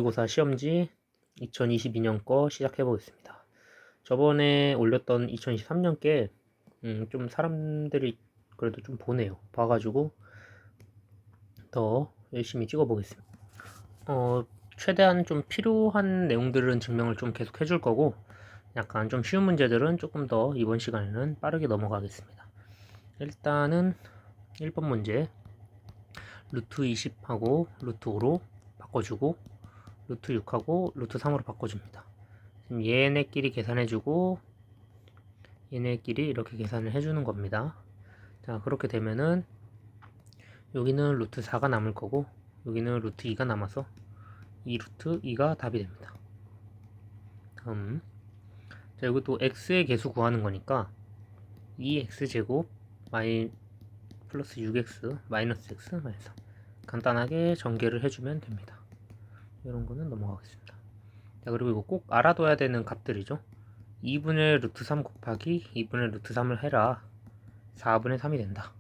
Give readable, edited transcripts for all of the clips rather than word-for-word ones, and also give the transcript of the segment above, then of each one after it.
모의고사 시험지 2022년 거 시작해 보겠습니다. 저번에 올렸던 2023년 게 좀 사람들이 그래도 좀 보네요. 봐가지고 더 열심히 찍어 보겠습니다. 최대한 좀 필요한 내용들은 증명을 좀 계속 해줄 거고, 약간 좀 쉬운 문제들은 조금 더 이번 시간에는 빠르게 넘어가겠습니다. 일단은 1번 문제 루트 20하고 루트 5로 바꿔주고, 루트 6하고 루트 3으로 바꿔줍니다. 지금 얘네끼리 계산해주고 얘네끼리 이렇게 계산을 해주는 겁니다. 자, 그렇게 되면은 여기는 루트 4가 남을 거고, 여기는 루트 2가 남아서 이 루트 2가 답이 됩니다. 다음, 자, 여기 또 x의 개수 구하는 거니까 2x제곱 플러스 6x 마이너스 x 마이너스 3 간단하게 전개를 해주면 됩니다. 이런 거는 넘어가겠습니다. 자, 그리고 이거 꼭 알아둬야 되는 값들이죠. 2분의 루트 3 곱하기 2분의 루트 3을 해라 4분의 3이 된다.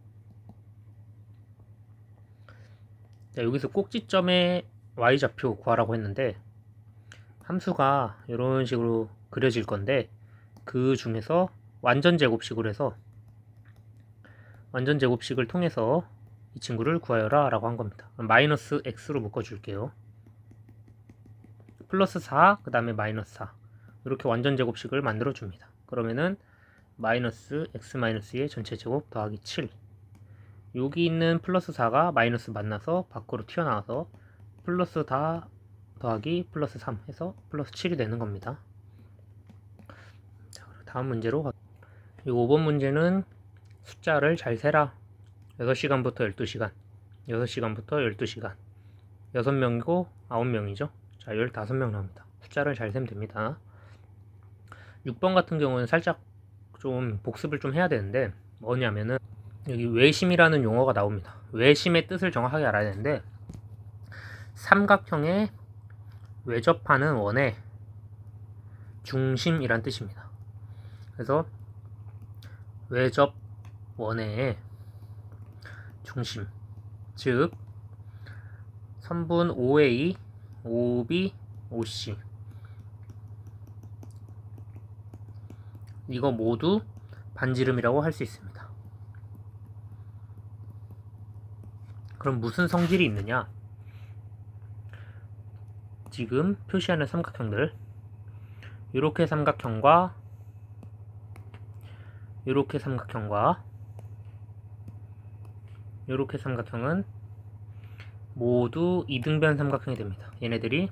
자, 여기서 꼭지점의 y좌표 구하라고 했는데, 함수가 이런 식으로 그려질 건데, 그 중에서 완전 제곱식으로 해서 완전 제곱식을 통해서 이 친구를 구하여라 라고 한 겁니다. 마이너스 x로 묶어줄게요. 플러스 4, 그 다음에 마이너스 4, 이렇게 완전 제곱식을 만들어 줍니다. 그러면은 마이너스 x 마이너스 2의 전체 제곱 더하기 7, 여기 있는 플러스 4가 마이너스 만나서 밖으로 튀어나와서 플러스 다 더하기 플러스 3 해서 플러스 7이 되는 겁니다. 자, 다음 문제로 이 5번 문제는 숫자를 잘 세라. 6시간부터 12시간, 6시간부터 12시간, 6명이고 9명이죠. 자, 15명 나옵니다. 숫자를 잘 세면 됩니다. 6번 같은 경우는 살짝 좀 복습을 좀 해야 되는데, 뭐냐면은 여기 외심이라는 용어가 나옵니다. 외심의 뜻을 정확하게 알아야 되는데, 삼각형의 외접하는 원의 중심이란 뜻입니다. 그래서 외접 원의 중심, 즉 선분 OA, OB, OC, 이거 모두 반지름이라고 할 수 있습니다. 그럼 무슨 성질이 있느냐? 지금 표시하는 삼각형들, 이렇게 삼각형과 이렇게 삼각형과 이렇게 삼각형은 모두 이등변 삼각형이 됩니다. 얘네들이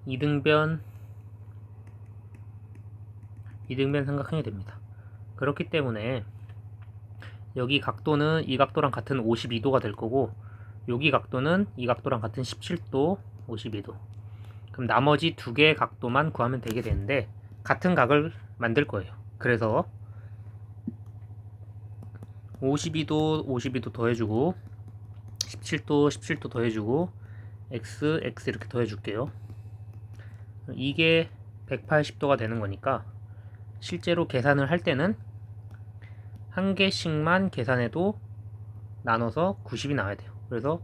이등변 삼각형이 됩니다. 그렇기 때문에 여기 각도는 이 각도랑 같은 52도가 될 거고, 여기 각도는 이 각도랑 같은 17도, 52도. 그럼 나머지 두 개의 각도만 구하면 되게 되는데, 같은 각을 만들 거예요. 그래서 52도 더해주고 17도 더해주고 x 이렇게 더해줄게요. 이게 180도가 되는 거니까 실제로 계산을 할 때는 한 개씩만 계산해도 나눠서 90이 나와야 돼요. 그래서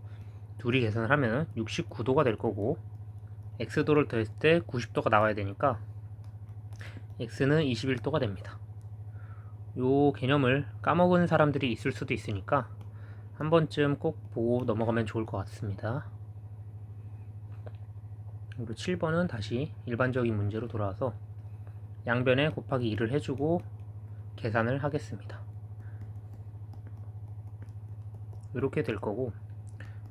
둘이 계산을 하면 69도가 될 거고, x도를 더했을 때 90도가 나와야 되니까 x는 21도가 됩니다. 요 개념을 까먹은 사람들이 있을 수도 있으니까 한 번쯤 꼭 보고 넘어가면 좋을 것 같습니다. 그리고 7번은 다시 일반적인 문제로 돌아와서 양변에 곱하기 2를 해주고 계산을 하겠습니다. 이렇게 될 거고,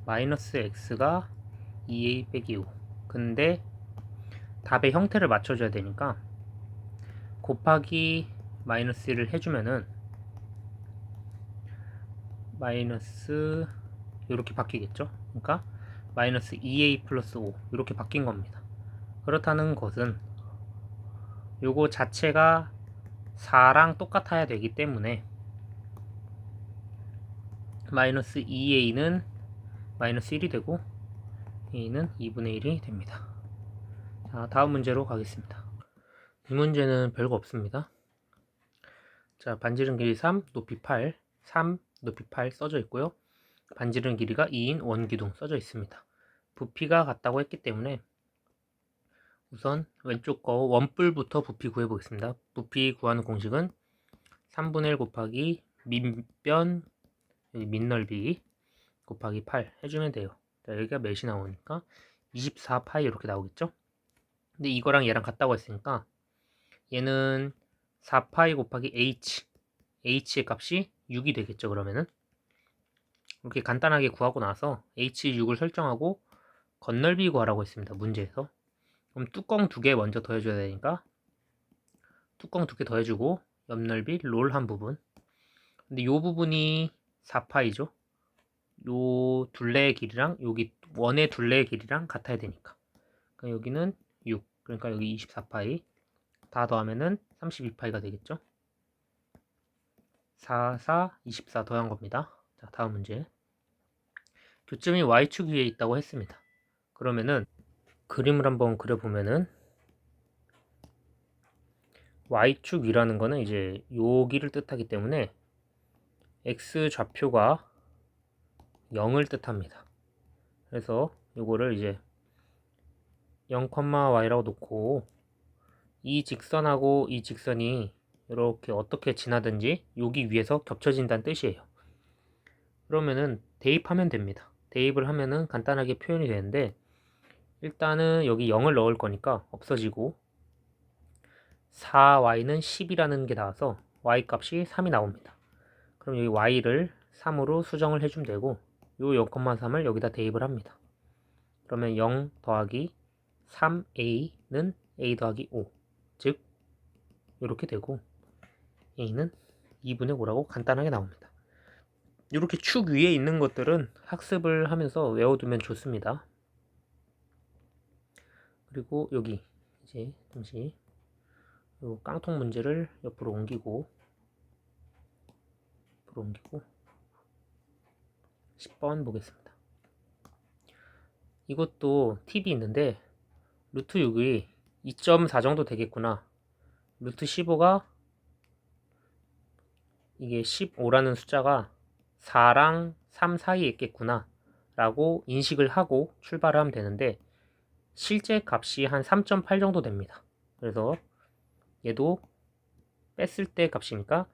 마이너스 x가 2a 빼기 5, 근데 답의 형태를 맞춰줘야 되니까 곱하기 마이너스 1을 해주면은 마이너스 이렇게 바뀌겠죠. 그러니까 마이너스 2a 플러스 5 이렇게 바뀐 겁니다. 그렇다는 것은 요거 자체가 4랑 똑같아야 되기 때문에 마이너스 2a는 마이너스 1이 되고 a는 2분의 1이 됩니다. 자, 다음 문제로 가겠습니다. 이 문제는 별거 없습니다. 자, 반지름 길이 3, 높이 8, 3, 높이 8 써져 있고요. 반지름 길이가 2인 원기둥 써져 있습니다. 부피가 같다고 했기 때문에 우선 왼쪽 거 원뿔부터 부피 구해 보겠습니다. 부피 구하는 공식은 3분의 1 곱하기 민변 여기 민넓이 곱하기 8 해주면 돼요. 자, 여기가 몇이 나오니까 24파이 이렇게 나오겠죠? 근데 이거랑 얘랑 같다고 했으니까 얘는 4파이 곱하기 h의 값이 6이 되겠죠. 그러면은 이렇게 간단하게 구하고 나서 h6을 설정하고 건넓이 구하라고 했습니다. 문제에서. 그럼 뚜껑 2개 먼저 더해줘야 되니까 뚜껑 2개 더해주고 옆넓이 롤 한 부분. 근데 요 부분이 4파이죠. 요 둘레의 길이랑 여기 원의 둘레의 길이랑 같아야 되니까. 그러니까 여기는 6. 그러니까 여기 24파이. 다 더하면은 32파이가 되겠죠. 4, 4, 24 더한 겁니다. 자, 다음 문제. 교점이 y축 위에 있다고 했습니다. 그러면은 그림을 한번 그려보면은 y축 위라는 거는 이제 여기를 뜻하기 때문에 x 좌표가 0을 뜻합니다. 그래서 요거를 이제 0,y라고 놓고 이 직선하고 이 직선이 이렇게 어떻게 지나든지 여기 위에서 겹쳐진다는 뜻이에요. 그러면은 대입하면 됩니다. 대입을 하면은 간단하게 표현이 되는데 일단은 여기 0을 넣을 거니까 없어지고 4y는 10이라는 게 나와서 y 값이 3이 나옵니다. 그럼 여기 y를 3으로 수정을 해주면 되고 요 0,3을 여기다 대입을 합니다. 그러면 0 더하기 3a는 a 더하기 5, 즉 이렇게 되고 a는 2분의 5라고 간단하게 나옵니다. 이렇게 축 위에 있는 것들은 학습을 하면서 외워두면 좋습니다. 그리고 여기 이제 잠시 요 깡통 문제를 옆으로 옮기고 10번 보겠습니다. 이것도 팁이 있는데 루트 6이 2.4 정도 되겠구나. 루트 15가 이게 15라는 숫자가 4랑 3 사이에 있겠구나 라고 인식을 하고 출발을 하면 되는데 실제 값이 한 3.8 정도 됩니다. 그래서 얘도 뺐을 때 값이니까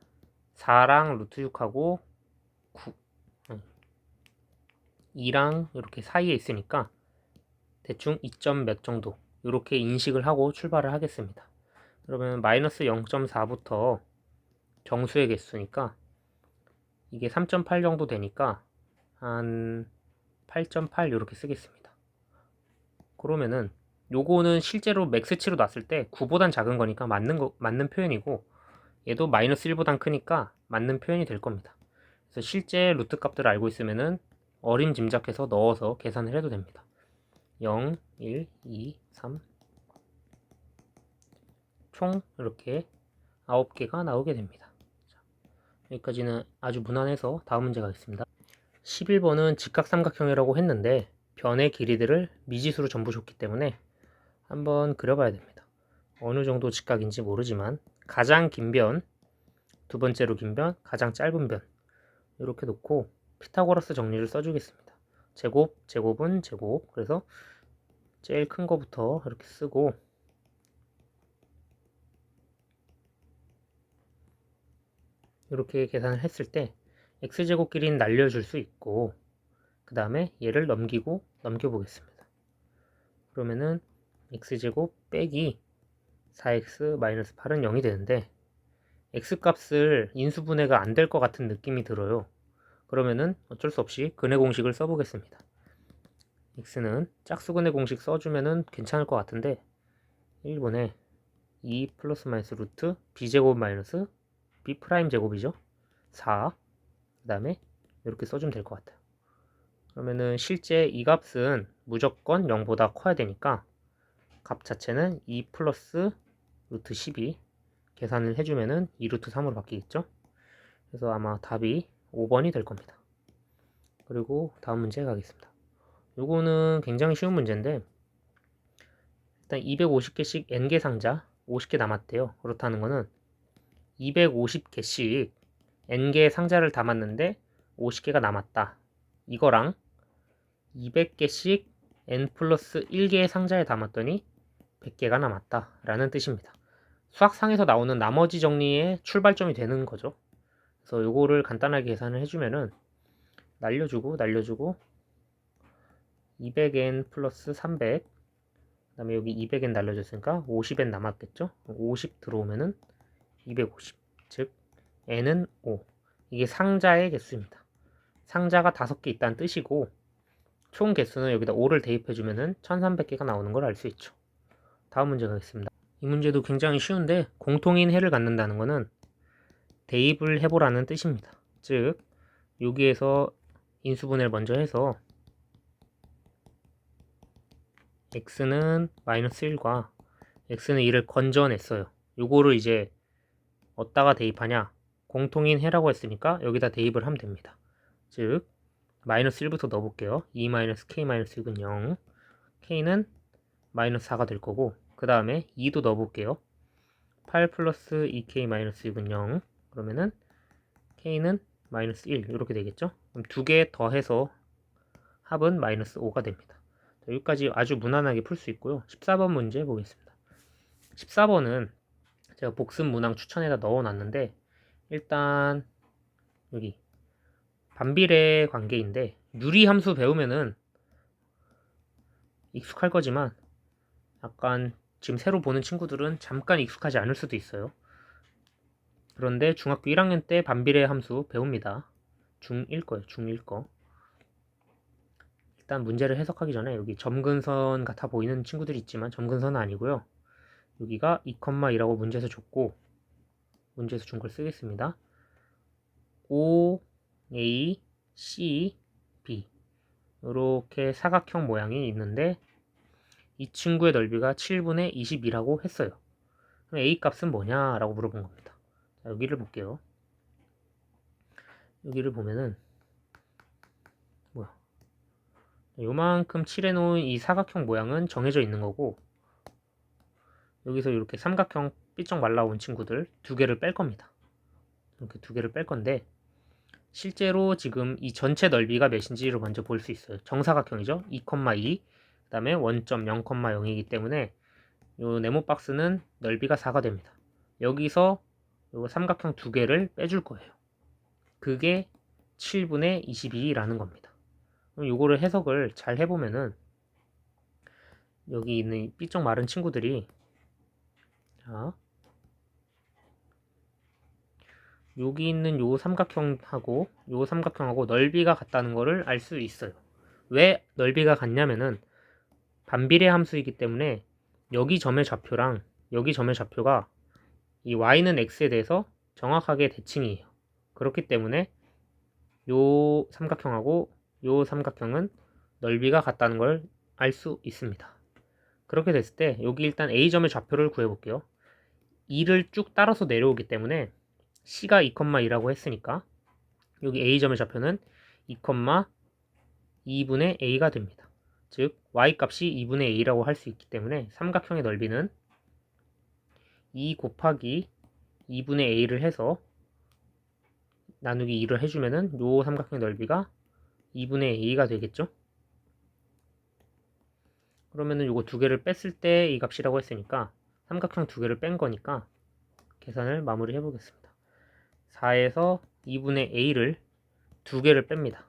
4랑 루트 6하고 9, 2랑 이렇게 사이에 있으니까 대충 2점 몇 정도 이렇게 인식을 하고 출발을 하겠습니다. 그러면 마이너스 0.4부터 정수의 개수니까 이게 3.8 정도 되니까 한 8.8 이렇게 쓰겠습니다. 그러면은 요거는 실제로 맥스치로 놨을 때 9보단 작은 거니까 맞는 표현이고 얘도 마이너스 1보단 크니까 맞는 표현이 될 겁니다. 그래서 실제 루트 값들을 알고 있으면은 어림짐작해서 넣어서 계산을 해도 됩니다. 0, 1, 2, 3 총 이렇게 9개가 나오게 됩니다. 자, 여기까지는 아주 무난해서 다음 문제 가겠습니다. 11번은 직각삼각형이라고 했는데 변의 길이들을 미지수로 전부 줬기 때문에 한번 그려봐야 됩니다. 어느 정도 직각인지 모르지만 가장 긴 변, 두 번째로 긴 변, 가장 짧은 변 이렇게 놓고 피타고라스 정리를 써주겠습니다. 제곱, 제곱은 제곱. 그래서 제일 큰 거부터 이렇게 쓰고 이렇게 계산을 했을 때 x제곱 길이는 날려줄 수 있고 그 다음에 얘를 넘겨보겠습니다. 그러면은 x제곱 빼기 4x 마이너스 8은 0이 되는데 x값을 인수분해가 안 될 것 같은 느낌이 들어요. 그러면은 어쩔 수 없이 근해 공식을 써보겠습니다. x는 짝수근해 공식 써주면은 괜찮을 것 같은데 1번에 2 플러스 마이너스 루트 b제곱 마이너스 b 프라임 제곱이죠. 4 그 다음에 이렇게 써주면 될 것 같아요. 그러면은 실제 이 값은 무조건 0보다 커야 되니까 값 자체는 2 플러스 루트 12 계산을 해주면은 2 루트 3으로 바뀌겠죠. 그래서 아마 답이 5번이 될 겁니다. 그리고 다음 문제 가겠습니다. 요거는 굉장히 쉬운 문제인데 일단 250개씩 n개 상자 50개 남았대요. 그렇다는 거는 250개씩 n개 상자를 담았는데 50개가 남았다. 이거랑 200개씩 n 플러스 1개의 상자에 담았더니 100개가 남았다 라는 뜻입니다. 수학상에서 나오는 나머지 정리의 출발점이 되는 거죠. 그래서 요거를 간단하게 계산을 해주면은 날려주고 200n 플러스 300, 그 다음에 여기 200n 날려줬으니까 50n 남았겠죠. 50 들어오면은 250, 즉 n은 5. 이게 상자의 개수입니다. 상자가 5개 있다는 뜻이고 총 개수는 여기다 5를 대입해주면은 1300개가 나오는 걸 알 수 있죠. 다음 문제 가겠습니다. 이 문제도 굉장히 쉬운데 공통인 해를 갖는다는 것은 대입을 해보라는 뜻입니다. 즉 여기에서 인수분해를 먼저 해서 x는 마이너스 1과 x는 2를 건져냈어요. 요거를 이제 어디다가 대입하냐? 공통인 해라고 했으니까 여기다 대입을 하면 됩니다. 즉 마이너스 1부터 넣어볼게요. 2 마이너스 k 마이너스 6은 0, k는 마이너스 4가 될 거고 그 다음에 2도 넣어볼게요. 8 플러스 2k 마이너스 6은 0, 그러면은 k는 마이너스 1 이렇게 되겠죠. 그럼 두 개 더해서 합은 마이너스 5가 됩니다. 자, 여기까지 아주 무난하게 풀 수 있고요. 14번 문제 보겠습니다. 14번은 제가 복습 문항 추천에다 넣어놨는데 일단 여기 반비례 관계인데 유리함수 배우면은 익숙할 거지만 약간 지금 새로 보는 친구들은 잠깐 익숙하지 않을 수도 있어요. 그런데 중학교 1학년 때 반비례 함수 배웁니다. 중1 거예요. 중1 거. 일단 문제를 해석하기 전에 여기 점근선 같아 보이는 친구들이 있지만 점근선은 아니고요. 여기가 2,2라고 문제에서 줬고 문제에서 준 걸 쓰겠습니다. O, A, C, B 이렇게 사각형 모양이 있는데 이 친구의 넓이가 7분의 22라고 했어요. 그럼 A 값은 뭐냐 라고 물어본 겁니다. 자, 여기를 볼게요. 여기를 보면은 뭐야, 요만큼 칠해놓은 이 사각형 모양은 정해져 있는 거고 여기서 이렇게 삼각형 삐쩍 말라온 친구들 두 개를 뺄 겁니다. 이렇게 두 개를 뺄 건데 실제로 지금 이 전체 넓이가 몇인지를 먼저 볼 수 있어요. 정사각형이죠. 2,2 그 다음에 원점 0,0이기 때문에 요 네모 박스는 넓이가 4가 됩니다. 여기서 요 삼각형 두 개를 빼줄 거예요. 그게 7분의 22라는 겁니다. 그럼 요거를 해석을 잘 해보면은 여기 있는 삐쩍 마른 친구들이 자 여기 있는 요 삼각형하고 요 삼각형하고 넓이가 같다는 거를 알 수 있어요. 왜 넓이가 같냐면은 반비례 함수이기 때문에 여기 점의 좌표랑 여기 점의 좌표가 이 y는 x에 대해서 정확하게 대칭이에요. 그렇기 때문에 요 삼각형하고 요 삼각형은 넓이가 같다는 걸 알 수 있습니다. 그렇게 됐을 때 여기 일단 a점의 좌표를 구해볼게요. 2를 쭉 따라서 내려오기 때문에 c가 2,2라고 했으니까 여기 a점의 좌표는 2,2분의 a가 됩니다. 즉 y값이 2분의 a라고 할 수 있기 때문에 삼각형의 넓이는 2 곱하기 2분의 a를 해서 나누기 2를 해주면은 요 삼각형의 넓이가 2분의 a가 되겠죠. 그러면은 요거 두 개를 뺐을 때 이 값이라고 했으니까 삼각형 두 개를 뺀 거니까 계산을 마무리 해보겠습니다. 4에서 2분의 a를 두 개를 뺍니다.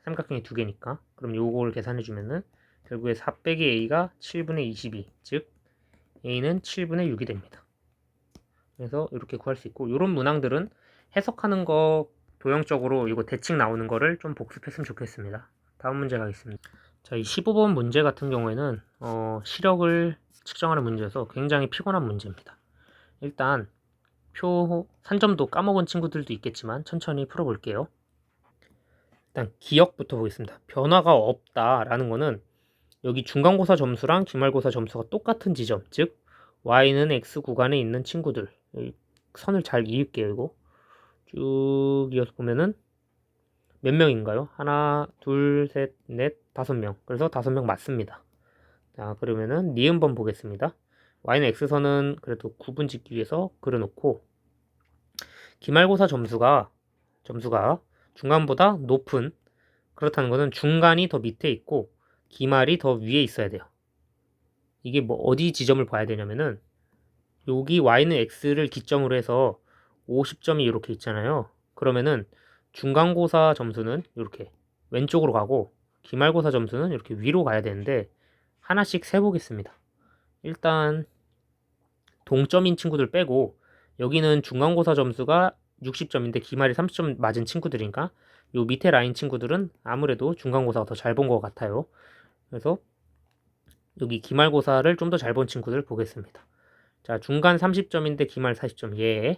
삼각형이 두 개니까. 그럼 요거를 계산해주면은 결국에 4 빼기 a가 7분의 22, 즉 a는 7분의 6이 됩니다. 그래서 이렇게 구할 수 있고 이런 문항들은 해석하는 거 도형적으로 이거 대칭 나오는 거를 좀 복습했으면 좋겠습니다. 다음 문제 가겠습니다. 자, 이 15번 문제 같은 경우에는 시력을 측정하는 문제여서 굉장히 피곤한 문제입니다. 일단 표 산점도 까먹은 친구들도 있겠지만 천천히 풀어볼게요. 일단 기억부터 보겠습니다. 변화가 없다라는 거는 여기 중간고사 점수랑 기말고사 점수가 똑같은 지점, 즉 y는 x 구간에 있는 친구들, 선을 잘 이을게요. 이거 쭉 이어서 보면은 몇 명인가요? 하나, 둘, 셋, 넷, 5명. 그래서 5명 맞습니다. 자, 그러면은 니은번 보겠습니다. y는 x선은 그래도 구분 짓기 위해서 그려놓고 기말고사 점수가 중간보다 높은, 그렇다는 것은 중간이 더 밑에 있고 기말이 더 위에 있어야 돼요. 이게 뭐 어디 지점을 봐야 되냐면은 여기 y는 x를 기점으로 해서 50점이 이렇게 있잖아요. 그러면은 중간고사 점수는 이렇게 왼쪽으로 가고 기말고사 점수는 이렇게 위로 가야 되는데 하나씩 세보겠습니다. 일단 동점인 친구들 빼고 여기는 중간고사 점수가 60점인데 기말이 30점 맞은 친구들이니까 요 밑에 라인 친구들은 아무래도 중간고사가 더 잘 본 것 같아요. 그래서 여기 기말고사를 좀 더 잘 본 친구들 보겠습니다. 자, 중간 30점인데 기말 40점.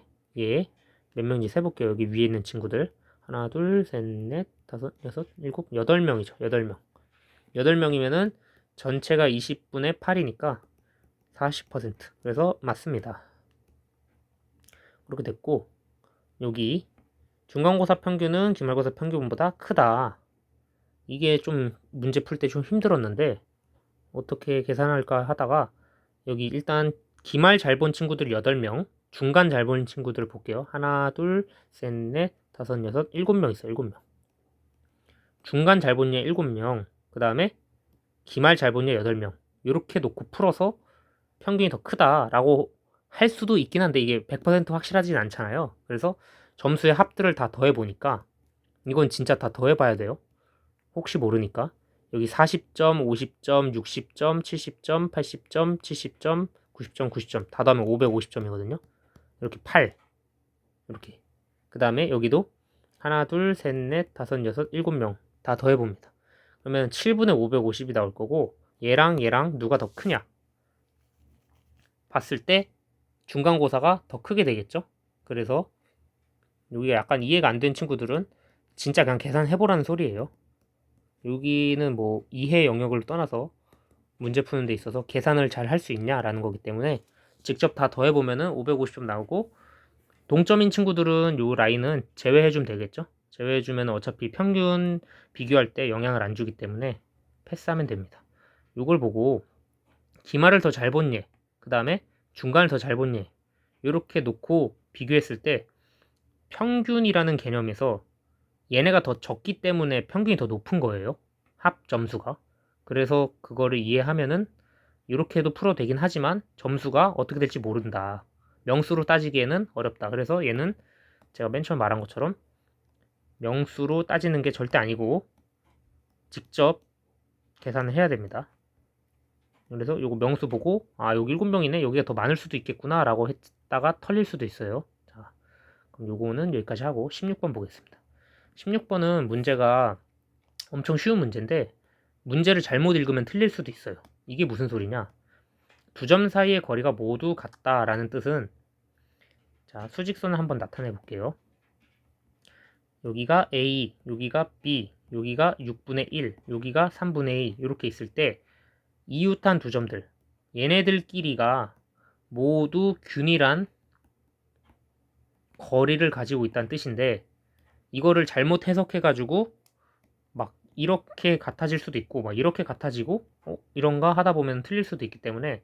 몇 명인지 세볼게요. 여기 위에 있는 친구들. 하나, 둘, 셋, 넷, 다섯, 여섯, 일곱, 8명이죠. 8명. 8명이면은 전체가 20분의 8이니까 40%. 그래서 맞습니다. 그렇게 됐고, 여기 중간고사 평균은 기말고사 평균보다 크다. 이게 좀 문제 풀 때 좀 힘들었는데 어떻게 계산할까 하다가 여기 일단 기말 잘 본 친구들 8명, 중간 잘 본 친구들 볼게요. 하나, 둘, 셋, 넷, 다섯, 여섯, 7명 있어요. 7명. 중간 잘 본 얘 7명, 그 다음에 기말 잘 본 얘 8명. 이렇게 놓고 풀어서 평균이 더 크다라고 할 수도 있긴 한데 이게 100% 확실하진 않잖아요. 그래서 점수의 합들을 다 더해보니까 이건 진짜 다 더해봐야 돼요. 혹시 모르니까. 여기 40점, 50점, 60점, 70점, 80점, 70점, 90점, 90점 다 더하면 550점이거든요. 이렇게 8 이렇게. 그 다음에 여기도 하나, 둘, 셋, 넷, 다섯, 여섯, 7명 다 더해봅니다. 그러면 7분의 550이 나올 거고 얘랑 얘랑 누가 더 크냐 봤을 때 중간고사가 더 크게 되겠죠. 그래서 여기가 약간 이해가 안 된 친구들은 진짜 그냥 계산해보라는 소리예요. 여기는 뭐 이해 영역을 떠나서 문제 푸는 데 있어서 계산을 잘 할 수 있냐라는 거기 때문에 직접 다 더해보면은 550점 나오고 동점인 친구들은 요 라인은 제외해주면 되겠죠. 제외해주면 어차피 평균 비교할 때 영향을 안 주기 때문에 패스하면 됩니다. 요걸 보고 기말을 더 잘 본 얘, 그 다음에 중간을 더 잘 본 얘 이렇게 놓고 비교했을 때 평균이라는 개념에서 얘네가 더 적기 때문에 평균이 더 높은 거예요. 합 점수가. 그래서 그거를 이해하면은 이렇게도 풀어도 되긴 하지만 점수가 어떻게 될지 모른다. 명수로 따지기에는 어렵다. 그래서 얘는 제가 맨 처음 말한 것처럼 명수로 따지는 게 절대 아니고 직접 계산을 해야 됩니다. 그래서 요거 명수 보고 아 여기 7명이네 여기가 더 많을 수도 있겠구나 라고 했다가 털릴 수도 있어요. 자, 그럼 요거는 여기까지 하고 16번 보겠습니다. 16번은 문제가 엄청 쉬운 문제인데 문제를 잘못 읽으면 틀릴 수도 있어요. 이게 무슨 소리냐? 두 점 사이의 거리가 모두 같다라는 뜻은 자 수직선을 한번 나타내 볼게요. 여기가 A, 여기가 B, 여기가 6분의 1, 여기가 3분의 2 이렇게 있을 때 이웃한 두 점들 얘네들끼리가 모두 균일한 거리를 가지고 있다는 뜻인데 이거를 잘못 해석해가지고 막 이렇게 같아질 수도 있고 막 이렇게 같아지고 이런가 하다 보면 틀릴 수도 있기 때문에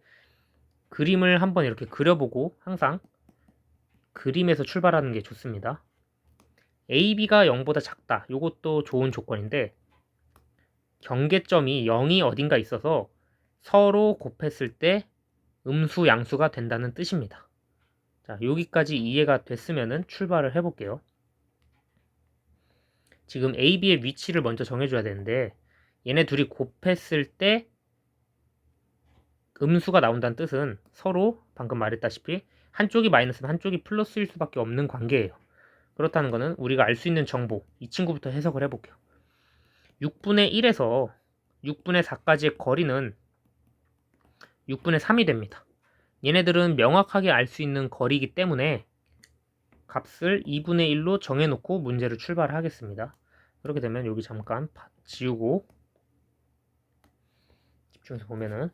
그림을 한번 이렇게 그려보고 항상 그림에서 출발하는 게 좋습니다. AB가 0보다 작다. 이것도 좋은 조건인데 경계점이 0이 어딘가 있어서 서로 곱했을 때 음수 양수가 된다는 뜻입니다. 자, 여기까지 이해가 됐으면 출발을 해볼게요. 지금 AB의 위치를 먼저 정해줘야 되는데 얘네 둘이 곱했을 때 음수가 나온다는 뜻은 서로 방금 말했다시피 한쪽이 마이너스면 한쪽이 플러스일 수밖에 없는 관계예요. 그렇다는 것은 우리가 알 수 있는 정보 이 친구부터 해석을 해볼게요. 6분의 1에서 6분의 4까지의 거리는 6분의 3이 됩니다. 얘네들은 명확하게 알 수 있는 거리이기 때문에 값을 2분의 1로 정해놓고 문제를 출발하겠습니다. 그렇게 되면 여기 잠깐 지우고 집중해서 보면은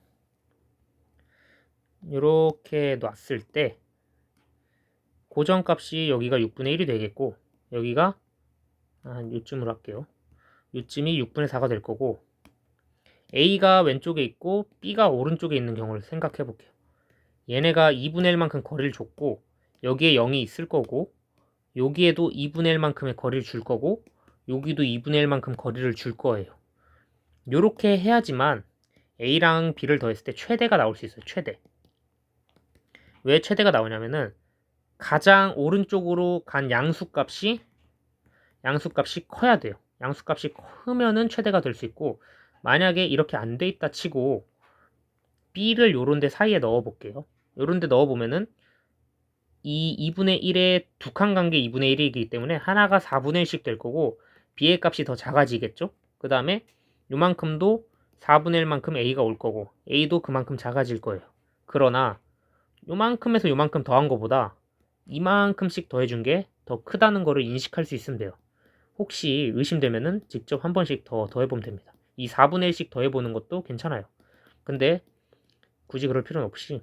이렇게 놨을 때 고정값이 여기가 6분의 1이 되겠고 여기가 한 요쯤으로 할게요. 요쯤이 6분의 4가 될 거고 A가 왼쪽에 있고 B가 오른쪽에 있는 경우를 생각해 볼게요. 얘네가 2분의 1만큼 거리를 줬고 여기에 0이 있을 거고 여기에도 2분의 1만큼의 거리를 줄 거고 여기도 2분의 1만큼 거리를 줄 거예요. 요렇게 해야지만 A랑 B를 더했을 때 최대가 나올 수 있어요. 최대. 왜 최대가 나오냐면은 가장 오른쪽으로 간 양수값이 커야 돼요. 양수값이 크면은 최대가 될 수 있고, 만약에 이렇게 안 돼 있다 치고 B를 요런 데 사이에 넣어 볼게요. 요런 데 넣어 보면은 이 2분의 1의 두 칸 관계 2분의 1이기 때문에 하나가 4분의 1씩 될 거고 B의 값이 더 작아지겠죠. 그 다음에 요만큼도 4분의 1만큼 A가 올 거고 A도 그만큼 작아질 거예요. 그러나 요만큼에서 요만큼 더한 거보다 이만큼씩 더해준 게 더 크다는 거를 인식할 수 있으면 돼요. 혹시 의심되면은 직접 한 번씩 더 더해보면 됩니다. 이 4분의 1씩 더해보는 것도 괜찮아요. 근데 굳이 그럴 필요는 없이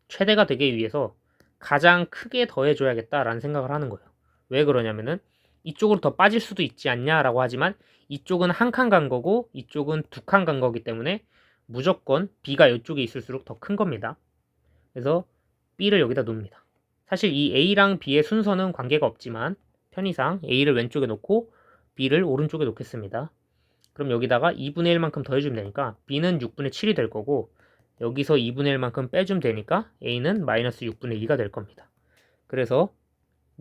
최대가 되기 위해서 가장 크게 더해줘야겠다라는 생각을 하는 거예요. 왜 그러냐면은 이쪽으로 더 빠질 수도 있지 않냐라고 하지만 이쪽은 한 칸 간 거고 이쪽은 두 칸 간 거기 때문에 무조건 B가 이쪽에 있을수록 더 큰 겁니다. 그래서 B를 여기다 놓습니다. 사실 이 A랑 B의 순서는 관계가 없지만 편의상 A를 왼쪽에 놓고 B를 오른쪽에 놓겠습니다. 그럼 여기다가 2분의 1만큼 더해주면 되니까 B는 6분의 7이 될 거고 여기서 2분의 1만큼 빼주면 되니까 A는 마이너스 6분의 2가 될 겁니다. 그래서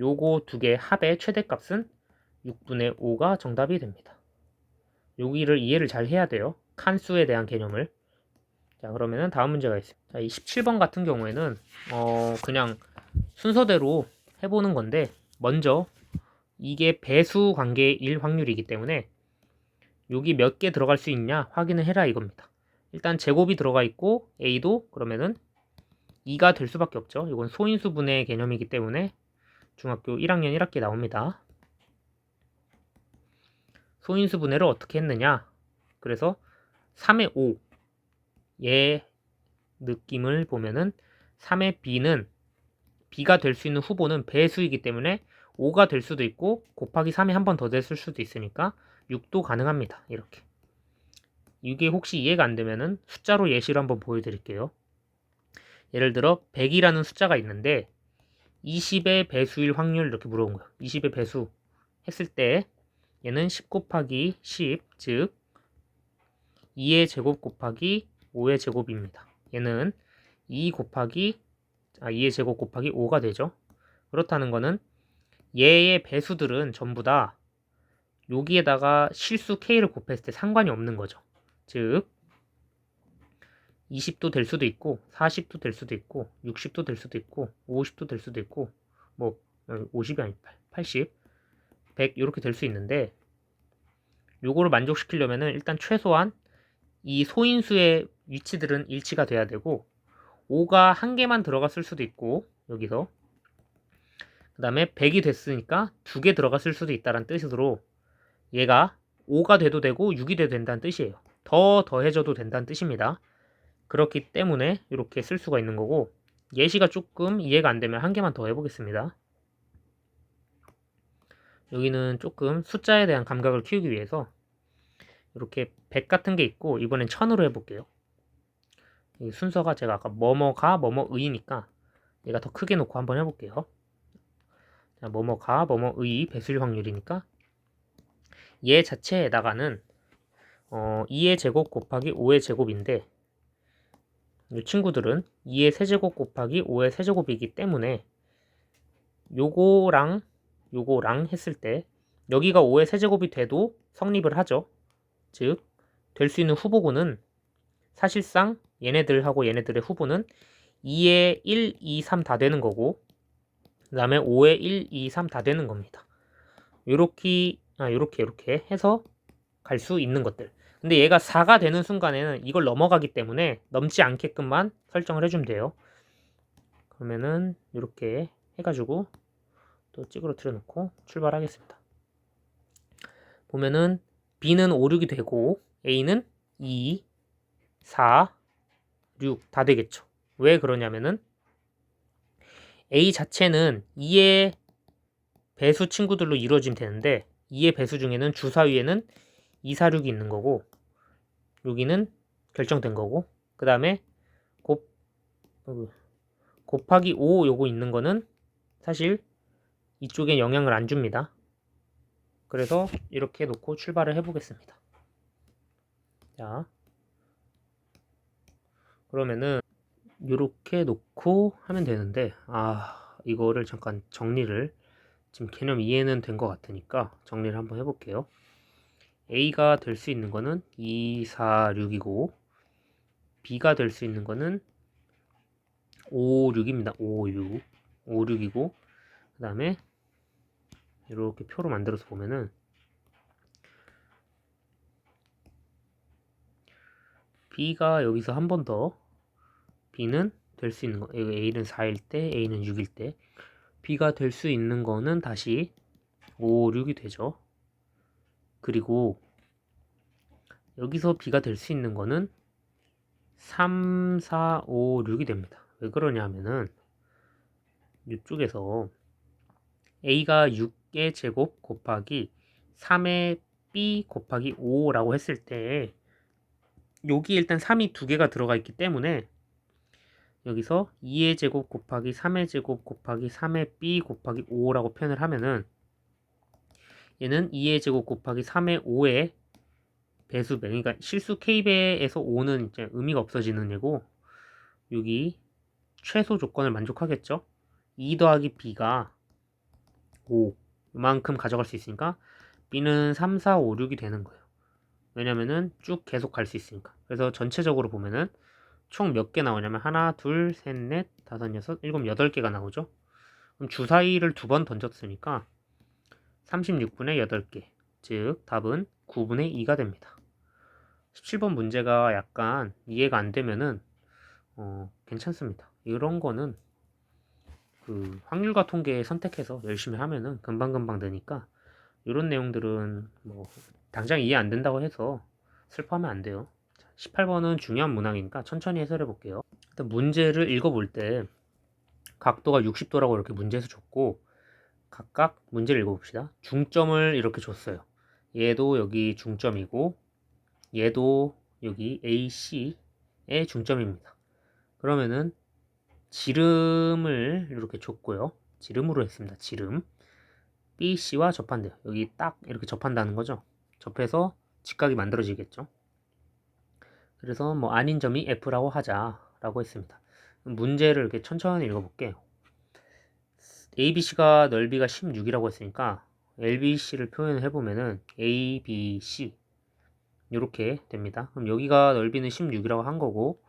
요거 두 개 합의 최대값은 6분의 5가 정답이 됩니다. 여기를 이해를 잘 해야 돼요. 칸수에 대한 개념을. 자, 그러면은 다음 문제가 있습니다. 자, 이 17번 같은 경우에는 그냥 순서대로 해보는 건데 먼저 이게 배수 관계일 확률이기 때문에 여기 몇 개 들어갈 수 있냐 확인을 해라 이겁니다. 일단 제곱이 들어가 있고 A도 그러면은 2가 될 수밖에 없죠. 이건 소인수분의 개념이기 때문에 중학교 1학년 1학기 나옵니다. 소인수분해를 어떻게 했느냐? 그래서 3의 5 얘 느낌을 보면은 3의 B는 B가 될 수 있는 후보는 배수이기 때문에 5가 될 수도 있고 곱하기 3이 한 번 더 됐을 수도 있으니까 6도 가능합니다. 이렇게. 이게 혹시 이해가 안 되면은 숫자로 예시를 한번 보여드릴게요. 예를 들어 100이라는 숫자가 있는데 20의 배수일 확률 이렇게 물어본 거예요. 20의 배수 했을 때 얘는 10 곱하기 10, 즉 2의 제곱 곱하기 5의 제곱입니다. 얘는 2의 제곱 곱하기 5가 되죠. 그렇다는 거는 얘의 배수들은 전부 다 여기에다가 실수 k를 곱했을 때 상관이 없는 거죠. 즉 20도 될 수도 있고 40도 될 수도 있고 60도 될 수도 있고 50도 될 수도 있고 뭐 50이 아니 80, 100 이렇게 될 수 있는데 요거를 만족시키려면은 일단 최소한 이 소인수의 위치들은 일치가 돼야 되고 5가 한 개만 들어갔을 수도 있고 여기서 그 다음에 100이 됐으니까 두 개 들어갔을 수도 있다는 뜻으로 얘가 5가 돼도 되고 6이 돼도 된다는 뜻이에요. 더 더해져도 된다는 뜻입니다. 그렇기 때문에 이렇게 쓸 수가 있는 거고 예시가 조금 이해가 안 되면 한 개만 더 해보겠습니다. 여기는 조금 숫자에 대한 감각을 키우기 위해서 이렇게 100 같은 게 있고 이번엔 1000으로 해볼게요. 순서가 제가 아까 뭐뭐가 뭐뭐의니까 얘가 더 크게 놓고 한번 해볼게요. 자, 뭐뭐가 뭐뭐의 배수일 확률이니까 얘 자체에다가는 2의 제곱 곱하기 5의 제곱인데 이 친구들은 2의 세제곱 곱하기 5의 세제곱이기 때문에 요거랑 했을 때 여기가 5의 세제곱이 돼도 성립을 하죠. 즉 될 수 있는 후보군은 사실상 얘네들하고 얘네들의 후보는 2의 1, 2, 3 다 되는 거고 그 다음에 5의 1, 2, 3 다 되는 겁니다. 요렇게 해서 갈 수 있는 것들. 근데 얘가 4가 되는 순간에는 이걸 넘어가기 때문에 넘지 않게끔만 설정을 해주면 돼요. 그러면은 이렇게 해가지고 또 찌그러뜨려 놓고 출발하겠습니다. 보면은 B는 5, 6이 되고 A는 2, 4, 6 다 되겠죠. 왜 그러냐면은 A 자체는 2의 배수 친구들로 이루어지면 되는데 2의 배수 중에는 주사위에는 2, 4, 6이 있는 거고 여기는 결정된 거고 그 다음에 곱하기 5 요거 있는 거는 사실 이쪽에 영향을 안 줍니다. 그래서 이렇게 놓고 출발을 해보겠습니다. 자, 그러면은 요렇게 놓고 하면 되는데, 이거를 잠깐 정리를, 지금 개념 이해는 된 것 같으니까 정리를 한번 해볼게요. A가 될 수 있는 거는 2, 4, 6이고 B가 될 수 있는 거는 5, 6입니다. 5, 6. 5, 6이고 그 다음에 이렇게 표로 만들어서 보면은 B가 여기서 한 번 더, B는 될 수 있는 거, A는 4일 때, A는 6일 때 B가 될 수 있는 거는 다시 5, 6이 되죠. 그리고 여기서 B가 될 수 있는 거는 3, 4, 5, 6이 됩니다. 왜 그러냐 하면은 이쪽에서 A가 6의 제곱 곱하기 3의 B 곱하기 5라고 했을 때 여기 일단 3이 두 개가 들어가 있기 때문에 여기서 2의 제곱 곱하기 3의 제곱 곱하기 3의 B 곱하기 5라고 표현을 하면은 얘는 2의 제곱 곱하기 3의 5의 배수배, 그러니까 실수 K배에서 5는 이제 의미가 없어지는 얘고 여기 최소 조건을 만족하겠죠. 2 더하기 B가 5 이만큼 가져갈 수 있으니까 B는 3, 4, 5, 6이 되는 거예요. 왜냐면은 쭉 계속 갈 수 있으니까. 그래서 전체적으로 보면은 총 몇 개 나오냐면 하나, 둘, 셋, 넷, 다섯, 여섯, 일곱, 여덟 개가 나오죠. 그럼 주사위를 두 번 던졌으니까 36분의 8개. 즉 답은 9분의 2가 됩니다. 17번 문제가 약간 이해가 안 되면은 괜찮습니다. 이런 거는 그 확률과 통계 선택해서 열심히 하면은 금방금방 되니까 이런 내용들은 뭐 당장 이해 안 된다고 해서 슬퍼하면 안 돼요. 18번은 중요한 문항이니까 천천히 해설해 볼게요. 일단 문제를 읽어볼 때 각도가 60도라고 이렇게 문제에서 줬고 각각 문제를 읽어봅시다. 중점을 이렇게 줬어요. 얘도 여기 중점이고 얘도 여기 AC의 중점입니다. 그러면은 지름을 이렇게 줬고요. 지름으로 했습니다. 지름. BC와 접한대요. 여기 딱 이렇게 접한다는 거죠. 접해서 직각이 만들어지겠죠. 그래서 뭐 아닌 점이 F라고 하자라고 했습니다. 문제를 이렇게 천천히 읽어볼게요. ABC가 넓이가 16이라고 했으니까 LBC를 표현을 해보면은 ABC 이렇게 됩니다. 그럼 여기가 넓이는 16이라고 한 거고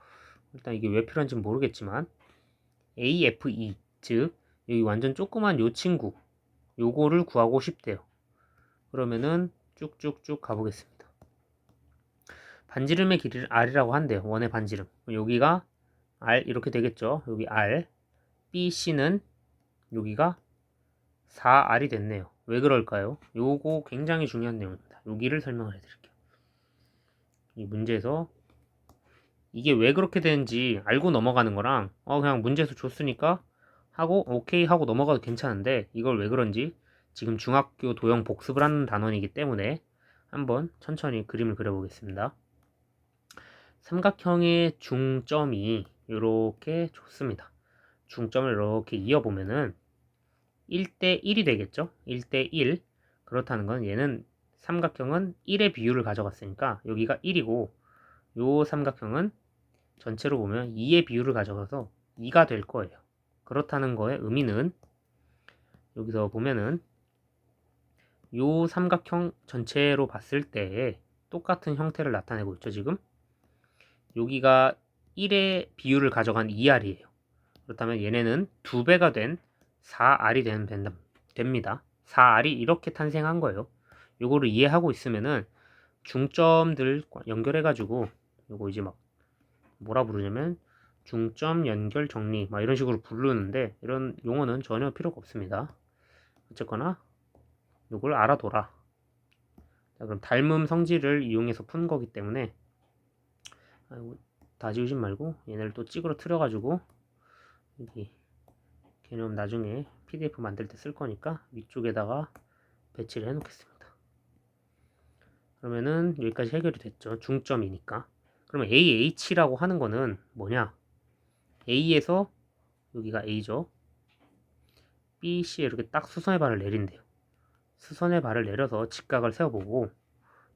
일단 이게 왜 필요한지 모르겠지만 AFE 즉 여기 완전 조그만 요 친구 요거를 구하고 싶대요. 그러면은 쭉쭉쭉 가보겠습니다. 반지름의 길이를 R이라고 한대요. 원의 반지름. 여기가 R 이렇게 되겠죠. 여기 R BC는 여기가 4R이 됐네요. 왜 그럴까요? 요거 굉장히 중요한 내용입니다. 여기를 설명을 해드릴게요. 이 문제에서 이게 왜 그렇게 되는지 알고 넘어가는 거랑 그냥 문제에서 줬으니까 하고 오케이 하고 넘어가도 괜찮은데 이걸 왜 그런지 지금 중학교 도형 복습을 하는 단원이기 때문에 한번 천천히 그림을 그려보겠습니다. 삼각형의 중점이 이렇게 좋습니다. 중점을 이렇게 이어보면은 1대 1이 되겠죠? 1대 1. 그렇다는 건 얘는 삼각형은 1의 비율을 가져갔으니까 여기가 1이고 요 삼각형은 전체로 보면 2의 비율을 가져가서 2가 될 거예요. 그렇다는 거의 의미는 여기서 보면은 요 삼각형 전체로 봤을 때 똑같은 형태를 나타내고 있죠, 지금. 여기가 1의 비율을 가져간 2R이에요. 그렇다면 얘네는 2배가 된 4R이 됩니다. 4R이 이렇게 탄생한 거예요. 요거를 이해하고 있으면은 중점들 연결해가지고 요거 이제 막 뭐라 부르냐면 중점 연결 정리 막 이런 식으로 부르는데 이런 용어는 전혀 필요가 없습니다. 어쨌거나 요걸 알아둬라. 자, 그럼 닮음 성질을 이용해서 푸는 거기 때문에 다 지우지 말고 얘네를 또 찌그러 틀어가지고 여기 개념 나중에 PDF 만들 때 쓸 거니까 위쪽에다가 배치를 해 놓겠습니다. 그러면은 여기까지 해결이 됐죠. 중점이니까. 그러면 AH라고 하는 거는 뭐냐? A에서 여기가 A죠. BC에 이렇게 딱 수선의 발을 내린대요. 수선의 발을 내려서 직각을 세워보고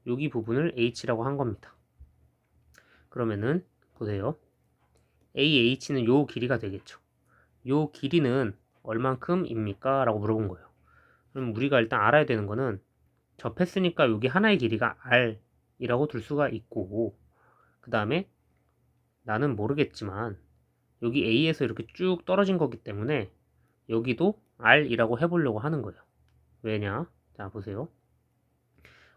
여기 부분을 H라고 한 겁니다. 그러면은 보세요. AH는 요 길이가 되겠죠. 요 길이는 얼만큼입니까? 라고 물어본 거예요. 그럼 우리가 일단 알아야 되는 거는 접했으니까 여기 하나의 길이가 R이라고 둘 수가 있고, 그 다음에 나는 모르겠지만 여기 A에서 이렇게 쭉 떨어진 거기 때문에 여기도 R이라고 해보려고 하는 거예요. 왜냐? 자, 보세요.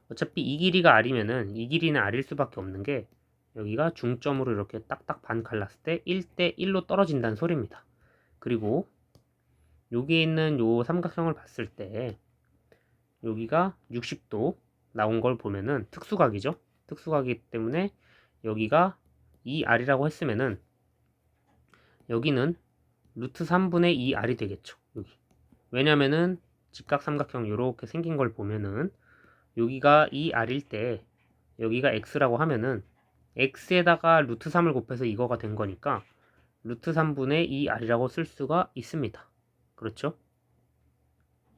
어차피 이 길이가 R이면은 이 길이는 R일 수밖에 없는 게 여기가 중점으로 이렇게 딱딱 반 갈랐을 때 1대 1로 떨어진다는 소리입니다. 그리고 여기 있는 요 삼각형을 봤을 때 여기가 60도 나온 걸 보면은 특수각이죠. 특수각이기 때문에 여기가 2R이라고 했으면은 여기는 루트 3분의 2R이 되겠죠. 여기. 왜냐면은 직각삼각형 이렇게 생긴 걸 보면은 여기가 2R일 때 여기가 X라고 하면은 X에다가 루트 3을 곱해서 이거가 된 거니까 루트 3분의 2R이라고 쓸 수가 있습니다. 그렇죠?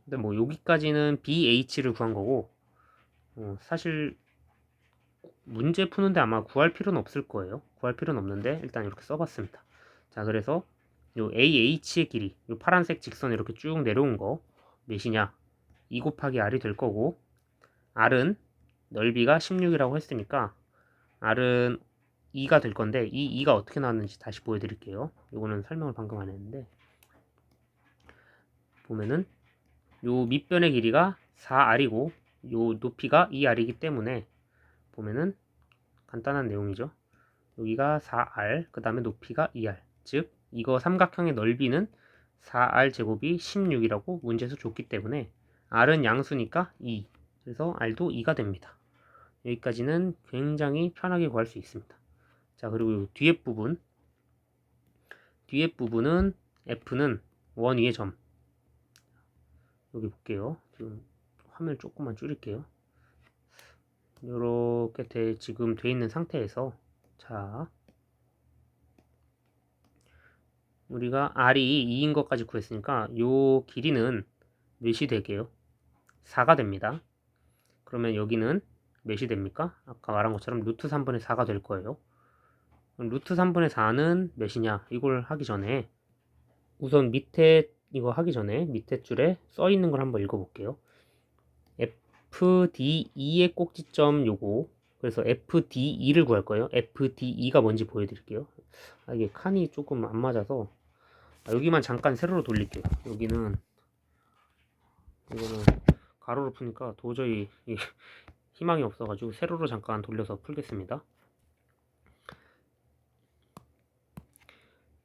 근데 뭐 여기까지는 BH를 구한 거고 사실 문제 푸는데 아마 구할 필요는 없을 거예요. 구할 필요는 없는데 일단 이렇게 써봤습니다. 자, 그래서 요 AH의 길이, 요 파란색 직선 이렇게 쭉 내려온 거 몇이냐? 2 곱하기 R이 될 거고 R은 넓이가 16이라고 했으니까 R은 2가 될 건데 이 2가 어떻게 나왔는지 다시 보여드릴게요. 요거는 설명을 방금 안 했는데 보면은 요 밑변의 길이가 4R이고 요 높이가 2R이기 때문에 보면은 간단한 내용이죠. 여기가 4R, 그 다음에 높이가 2R. 즉, 이거 삼각형의 넓이는 4R 제곱이 16이라고 문제에서 줬기 때문에 R은 양수니까 2. 그래서 R도 2가 됩니다. 여기까지는 굉장히 편하게 구할 수 있습니다. 자, 그리고 뒤에 부분. 뒤에 부분은 F는 원 위의 점. 여기 볼게요. 지금 화면 조금만 줄일게요. 이렇게 지금 돼 있는 상태에서 자, 우리가 R이 2인 것까지 구했으니까 요 길이는 몇이 되게요? 4가 됩니다. 그러면 여기는 몇이 됩니까? 아까 말한 것처럼 루트 3분의 4가 될 거예요. 그럼 루트 3분의 4는 몇이냐? 이걸 하기 전에 우선 밑에 이거 하기 전에 밑에 줄에 써 있는 걸 한번 읽어볼게요. FD2의 꼭지점 요거 그래서 FD2를 구할 거예요. FD2가 뭔지 보여드릴게요. 이게 칸이 조금 안 맞아서 여기만 잠깐 세로로 돌릴게요. 여기는 이거는 가로로 푸니까 도저히 희망이 없어가지고 세로로 잠깐 돌려서 풀겠습니다.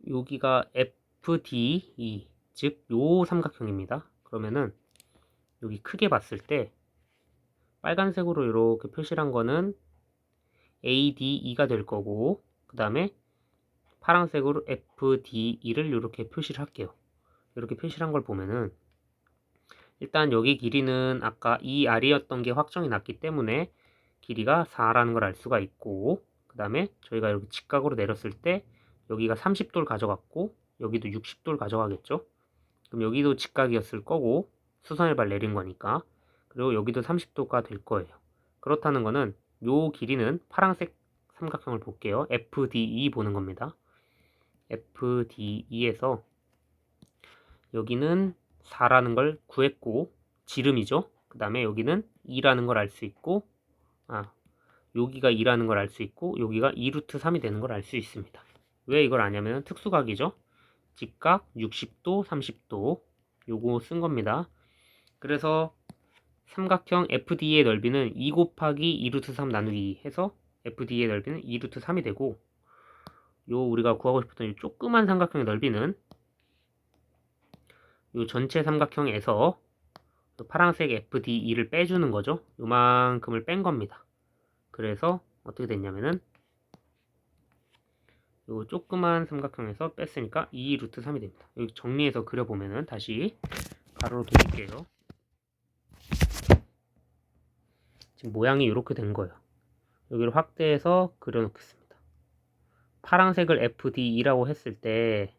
여기가 FDE 즉 요 삼각형입니다. 그러면은 여기 크게 봤을 때 빨간색으로 이렇게 표시한 거는 ADE가 될 거고 그 다음에 파란색으로 FDE를 이렇게 표시를 할게요. 이렇게 표시를 한 걸 보면은 일단 여기 길이는 아까 2R이었던 게 확정이 났기 때문에 길이가 4라는 걸 알 수가 있고 그 다음에 저희가 이렇게 직각으로 내렸을 때 여기가 30도를 가져갔고 여기도 60도를 가져가겠죠. 그럼 여기도 직각이었을 거고 수선의 발 내린 거니까 그리고 여기도 30도가 될 거예요. 그렇다는 거는 요 길이는 파란색 삼각형을 볼게요. FDE 보는 겁니다. FDE에서 여기는 4라는 걸 구했고 지름이죠. 그 다음에 여기는 2라는 걸 알 수 있고 여기가 2라는 걸 알 수 있고 여기가 2루트 3이 되는 걸 알 수 있습니다. 왜 이걸 아냐면 특수각이죠. 직각 60도 30도 요거 쓴 겁니다. 그래서 삼각형 FD의 넓이는 2 곱하기 2루트 3 나누기 해서 FD의 넓이는 2루트 3이 되고 요 우리가 구하고 싶었던 이 조그만 삼각형의 넓이는 요 전체 삼각형에서 파란색 FDE를 빼주는 거죠. 요만큼을 뺀 겁니다. 그래서 어떻게 됐냐면은 요 조그만 삼각형에서 뺐으니까 2 루트 3이 됩니다. 여기 정리해서 그려보면은 다시 가로로 돌릴게요. 지금 모양이 이렇게 된 거예요. 여기를 확대해서 그려놓겠습니다. 파란색을 FDE라고 했을 때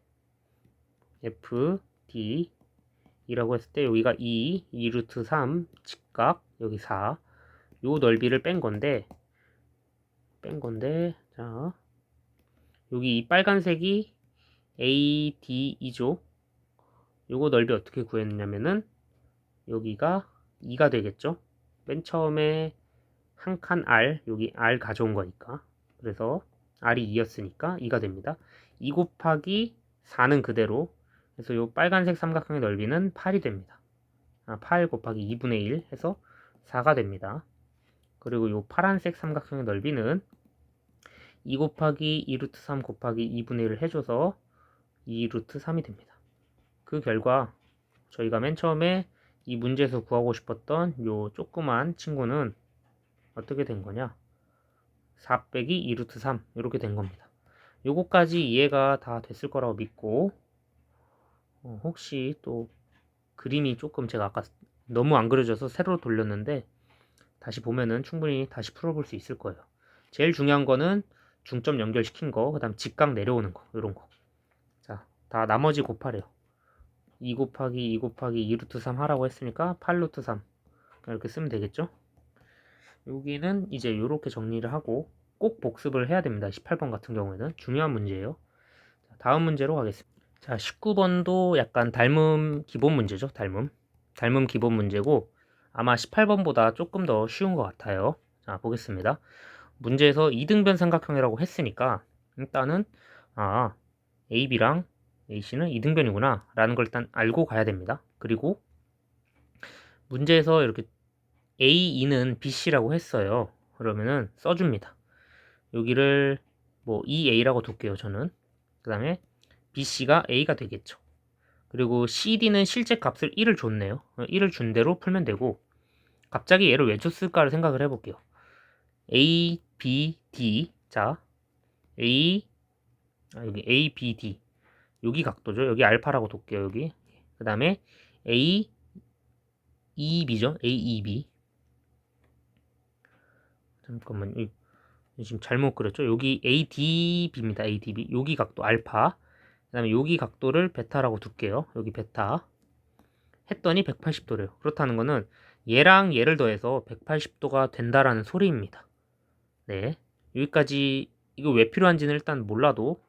FDE라고 했을 때 여기가 2 루트 3 직각 여기 4 요 넓이를 뺀 건데 자 여기 이 빨간색이 AD이죠. 요거 넓이 어떻게 구했냐면은 여기가 2가 되겠죠. 맨 처음에 한 칸 R, 여기 R 가져온 거니까. 그래서 R이 2였으니까 2가 됩니다. 2 곱하기 4는 그대로. 그래서 요 빨간색 삼각형의 넓이는 8이 됩니다. 8 곱하기 2분의 1 해서 4가 됩니다. 그리고 요 파란색 삼각형의 넓이는 2 곱하기 2 루트 3 곱하기 2분의 1을 해줘서 2 루트 3이 됩니다. 그 결과 저희가 맨 처음에 이 문제에서 구하고 싶었던 요 조그만 친구는 어떻게 된 거냐? 4 빼기 2 루트 3 이렇게 된 겁니다. 요거까지 이해가 다 됐을 거라고 믿고 혹시 또 그림이 조금 제가 아까 너무 안 그려져서 세로 돌렸는데 다시 보면은 충분히 다시 풀어볼 수 있을 거예요. 제일 중요한 거는 중점 연결시킨 거, 그 다음 직각 내려오는 거, 이런 거. 자, 다 나머지 곱하래요. 2 곱하기 2 곱하기 2 루트 3 하라고 했으니까 8 루트 3 이렇게 쓰면 되겠죠. 여기는 이제 이렇게 정리를 하고 꼭 복습을 해야 됩니다. 18번 같은 경우에는 중요한 문제예요. 자, 다음 문제로 가겠습니다. 자, 19번도 약간 닮음 기본 문제죠. 닮음 기본 문제고 아마 18번보다 조금 더 쉬운 것 같아요. 자, 보겠습니다. 문제에서 이등변 삼각형이라고 했으니까 일단은 AB랑 AC는 이등변이구나 라는 걸 일단 알고 가야 됩니다. 그리고 문제에서 이렇게 AE는 BC라고 했어요. 그러면은 써줍니다. 여기를 뭐 EA라고 둘게요. 저는. 그 다음에 BC가 A가 되겠죠. 그리고 CD는 실제 값을 1을 줬네요. 1을 준 대로 풀면 되고 갑자기 얘를 왜 줬을까를 생각을 해볼게요. A, B, D. 자, 여기 A, B, D. 여기 각도죠. 여기 알파라고 둘게요. 여기. 그 다음에 A, EB죠. AEB. 잠깐만요. 지금 잘못 그렸죠. 여기 ADB입니다. ADB. 여기 각도 알파. 그 다음에 여기 각도를 베타라고 둘게요. 여기 베타. 했더니 180도래요. 그렇다는 거는 얘랑 얘를 더해서 180도가 된다라는 소리입니다. 네. 여기까지 이거 왜 필요한지는 일단 몰라도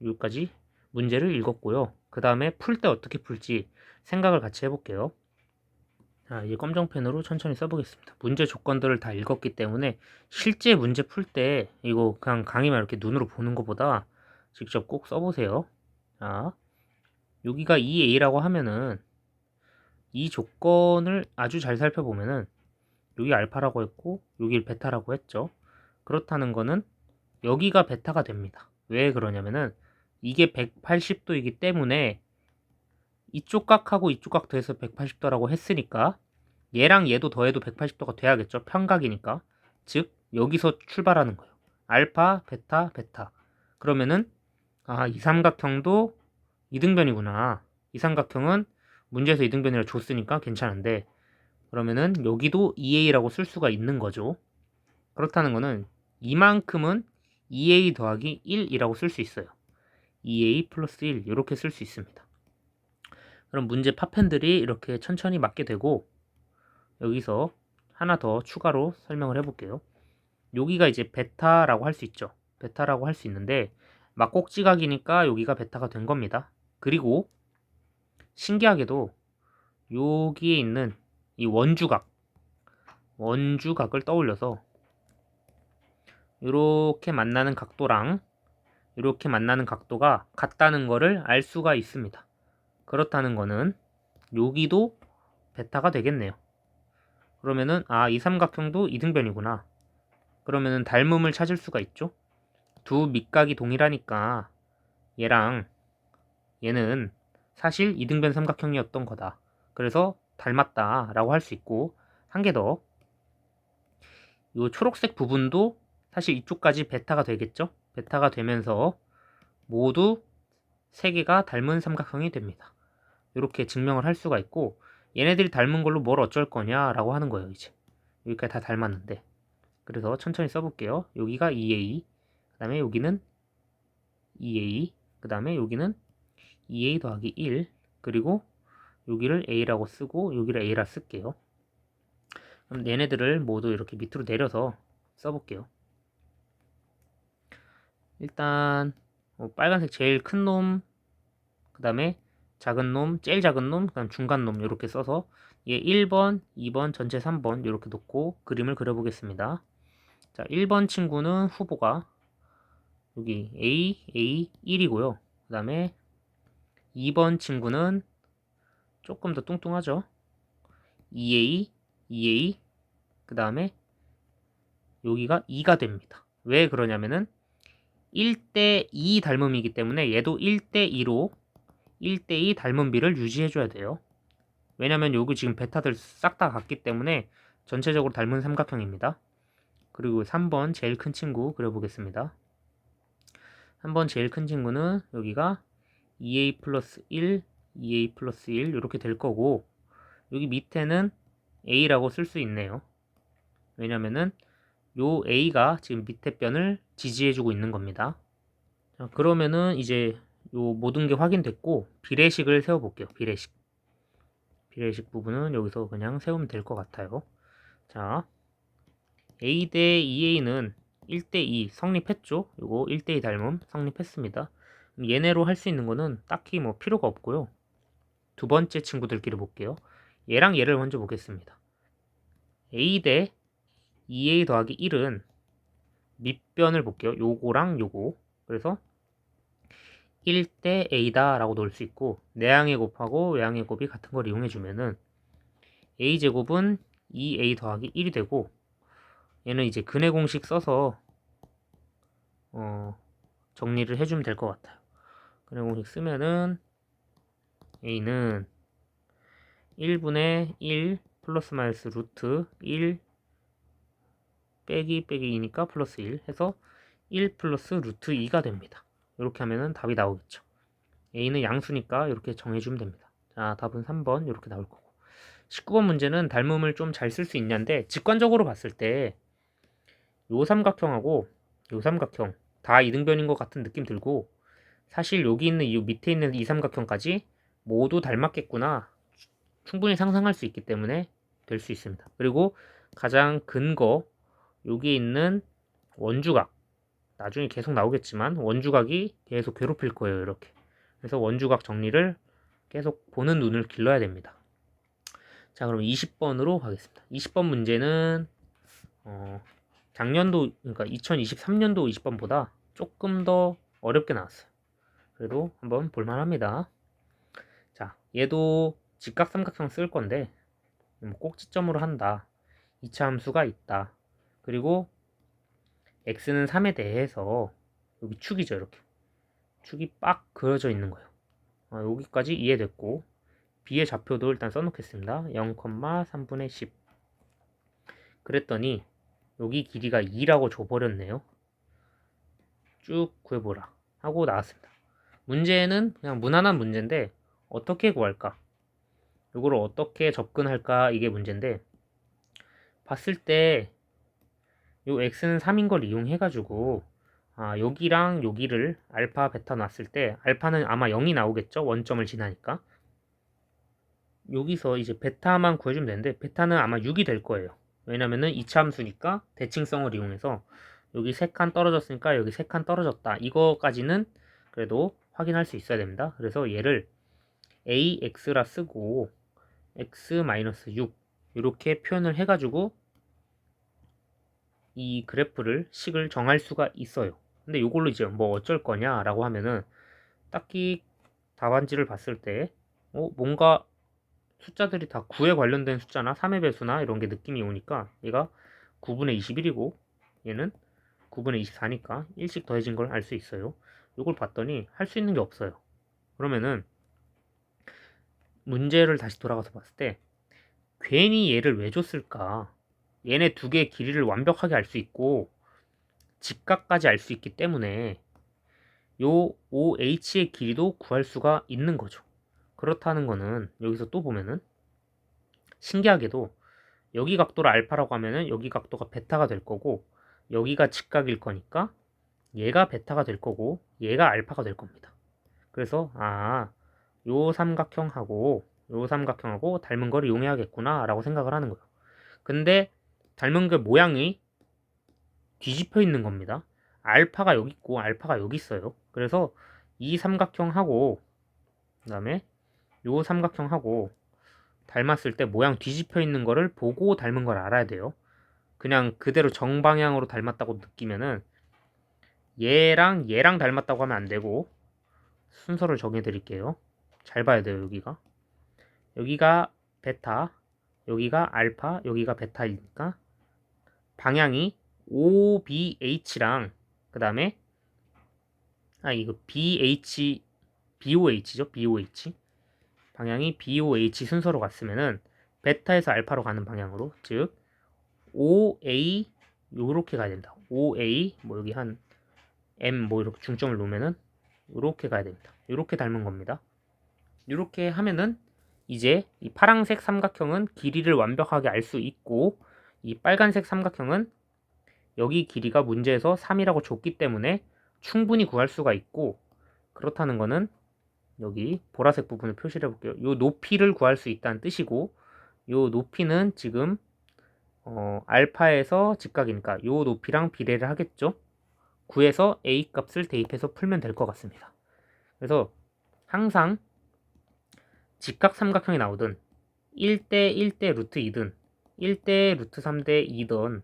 여기까지 문제를 읽었고요. 그 다음에 풀 때 어떻게 풀지 생각을 같이 해볼게요. 자, 이제 검정펜으로 천천히 써보겠습니다. 문제 조건들을 다 읽었기 때문에 실제 문제 풀 때 이거 그냥 강의만 이렇게 눈으로 보는 것보다 직접 꼭 써보세요. 자, 여기가 2A라고 하면은 이 조건을 아주 잘 살펴보면은 여기 알파라고 했고 여기 베타라고 했죠. 그렇다는 거는 여기가 베타가 됩니다. 왜 그러냐면은 이게 180도이기 때문에 이쪽 각하고 이쪽 각 더해서 180도라고 했으니까 얘랑 얘도 더해도 180도가 돼야겠죠. 편각이니까. 즉 여기서 출발하는 거예요. 알파, 베타, 베타. 그러면은 이 삼각형도 이등변이구나. 이 삼각형은 문제에서 이등변이라 줬으니까 괜찮은데 그러면은 여기도 2A라고 쓸 수가 있는 거죠. 그렇다는 거는 이만큼은 2A 더하기 1이라고 쓸 수 있어요. 2A 플러스 1 이렇게 쓸 수 있습니다. 그럼 문제 파편들이 이렇게 천천히 맞게 되고 여기서 하나 더 추가로 설명을 해볼게요. 여기가 이제 베타라고 할 수 있죠. 베타라고 할 수 있는데 막꼭지각이니까 여기가 베타가 된 겁니다. 그리고 신기하게도 여기에 있는 이 원주각을 떠올려서 이렇게 만나는 각도랑 이렇게 만나는 각도가 같다는 거를 알 수가 있습니다. 그렇다는 거는 여기도 베타가 되겠네요. 그러면은 이 삼각형도 이등변이구나. 그러면은 닮음을 찾을 수가 있죠. 두 밑각이 동일하니까 얘랑 얘는 사실 이등변 삼각형이었던 거다. 그래서 닮았다 라고 할 수 있고 한 개 더. 이 초록색 부분도 사실 이쪽까지 베타가 되겠죠. 베타가 되면서 모두 세 개가 닮은 삼각형이 됩니다. 이렇게 증명을 할 수가 있고 얘네들이 닮은 걸로 뭘 어쩔 거냐라고 하는 거예요. 이제 여기까지 다 닮았는데 그래서 천천히 써볼게요. 여기가 2A 그 다음에 여기는 2A 그 다음에 여기는 2A 더하기 1 그리고 여기를 A라고 쓰고 여기를 A라 쓸게요. 그럼 얘네들을 모두 이렇게 밑으로 내려서 써볼게요. 일단 빨간색 제일 큰 놈, 그 다음에 작은 놈, 제일 작은 놈, 그 다음 중간 놈 이렇게 써서 얘 1번, 2번, 전체 3번 이렇게 놓고 그림을 그려보겠습니다. 자, 1번 친구는 후보가 여기 A 1이고요. 그 다음에 2번 친구는 조금 더 뚱뚱하죠. 2A, 그 다음에 여기가 2가 됩니다. 왜 그러냐면은 1대 2 닮음이기 때문에 얘도 1대 2로 1대 2 닮음비를 유지해줘야 돼요. 왜냐면 여기 지금 베타들 싹 다 같기 때문에 전체적으로 닮은 삼각형입니다. 그리고 3번 제일 큰 친구 그려보겠습니다. 3번 제일 큰 친구는 여기가 2a 플러스 1, 2a 플러스 1 이렇게 될 거고 여기 밑에는 a라고 쓸 수 있네요. 왜냐면은 요 a가 지금 밑에 변을 지지해주고 있는 겁니다. 자, 그러면은 이제 요 모든 게 확인됐고 비례식을 세워볼게요. 비례식 부분은 여기서 그냥 세우면 될 것 같아요. 자, a 대 2a는 1대 2 성립했죠? 요거 1대 2 닮음 성립했습니다. 얘네로 할 수 있는 거는 딱히 뭐 필요가 없고요. 두 번째 친구들끼리 볼게요. 얘랑 얘를 먼저 보겠습니다. a 대 2a 더하기 1은 밑변을 볼게요. 요거랑 요거. 그래서 1대 a다 라고 놓을 수 있고 내항의 곱하고 외항의 곱이 같은 걸 이용해주면은 a제곱은 2a 더하기 1이 되고 얘는 이제 근해 공식 써서 정리를 해주면 될 것 같아요. 근해 공식 쓰면은 a는 1분의 1 플러스 마이너스 루트 1 빼기 2니까 플러스 1 해서 1 플러스 루트 2가 됩니다. 이렇게 하면은 답이 나오겠죠. a는 양수니까 이렇게 정해주면 됩니다. 자, 답은 3번 이렇게 나올 거고 19번 문제는 닮음을 좀 잘 쓸 수 있냐인데 직관적으로 봤을 때 요 삼각형하고 요 삼각형 다 이등변인 것 같은 느낌 들고 사실 여기 있는 이 밑에 있는 이 삼각형까지 모두 닮았겠구나 충분히 상상할 수 있기 때문에 될 수 있습니다. 그리고 가장 근거 여기 있는 원주각 나중에 계속 나오겠지만 원주각이 계속 괴롭힐 거예요. 이렇게 그래서 원주각 정리를 계속 보는 눈을 길러야 됩니다. 자, 그럼 20번으로 가겠습니다. 20번 문제는 작년도 그러니까 2023년도 20번보다 조금 더 어렵게 나왔어요. 그래도 한번 볼만합니다. 자, 얘도 직각삼각형 쓸 건데 꼭지점으로 한다. 2차 함수가 있다. 그리고 x는 3에 대해서 여기 축이죠. 이렇게 축이 빡 그려져 있는 거예요. 여기까지 이해됐고 b의 좌표도 일단 써놓겠습니다. 0,3분의 10 그랬더니 여기 길이가 2라고 줘버렸네요. 쭉 구해보라 하고 나왔습니다. 문제는 그냥 무난한 문제인데 어떻게 구할까? 이거를 어떻게 접근할까 이게 문제인데 봤을 때 요 x는 3인 걸 이용해가지고 여기랑 여기를 알파 베타 놨을 때 알파는 아마 0이 나오겠죠? 원점을 지나니까 여기서 이제 베타만 구해주면 되는데 베타는 아마 6이 될 거예요. 왜냐면은 2차 함수니까 대칭성을 이용해서 여기 3칸 떨어졌으니까 여기 3칸 떨어졌다. 이거까지는 그래도 확인할 수 있어야 됩니다. 그래서 얘를 ax라 쓰고 x-6 이렇게 표현을 해가지고 이 그래프를 식을 정할 수가 있어요. 근데 이걸로 이제 뭐 어쩔 거냐라고 하면은 딱히 답안지를 봤을 때 뭔가 숫자들이 다 9에 관련된 숫자나 3의 배수나 이런 게 느낌이 오니까 얘가 9분의 21이고 얘는 9분의 24니까 1씩 더해진 걸 알 수 있어요. 이걸 봤더니 할 수 있는 게 없어요. 그러면은 문제를 다시 돌아가서 봤을 때 괜히 얘를 왜 줬을까? 얘네 두 개의 길이를 완벽하게 알 수 있고 직각까지 알 수 있기 때문에 요 OH의 길이도 구할 수가 있는 거죠. 그렇다는 거는 여기서 또 보면은 신기하게도 여기 각도를 알파라고 하면은 여기 각도가 베타가 될 거고 여기가 직각일 거니까 얘가 베타가 될 거고 얘가 알파가 될 겁니다. 그래서 요 삼각형하고 요 삼각형하고 닮은 걸 이용해야겠구나 라고 생각을 하는 거예요. 근데 닮은 그 모양이 뒤집혀 있는 겁니다. 알파가 여기 있고 알파가 여기 있어요. 그래서 이 삼각형하고 그 다음에 요 삼각형하고 닮았을 때 모양 뒤집혀 있는 거를 보고 닮은 걸 알아야 돼요. 그냥 그대로 정방향으로 닮았다고 느끼면은 얘랑 얘랑 닮았다고 하면 안 되고 순서를 정해 드릴게요. 잘 봐야 돼요. 여기가 베타, 여기가 알파, 여기가 베타이니까 방향이 OBH랑 그 다음에 이거 BOH죠. BOH 방향이 BOH 순서로 갔으면은 베타에서 알파로 가는 방향으로, 즉 OA 요렇게 가야 된다. OA 뭐 여기 한 M 뭐 이렇게 중점을 놓으면은 요렇게 가야 됩니다. 요렇게 닮은 겁니다. 요렇게 하면은 이제 이 파란색 삼각형은 길이를 완벽하게 알 수 있고, 이 빨간색 삼각형은 여기 길이가 문제에서 3이라고 줬기 때문에 충분히 구할 수가 있고, 그렇다는 거는 여기 보라색 부분을 표시를 해볼게요. 요 높이를 구할 수 있다는 뜻이고, 요 높이는 지금 알파에서 직각이니까 요 높이랑 비례를 하겠죠. 구해서 a 값을 대입해서 풀면 될 것 같습니다. 그래서 항상 직각 삼각형이 나오든 1대 1대 루트 2든 1대 루트 3대 2든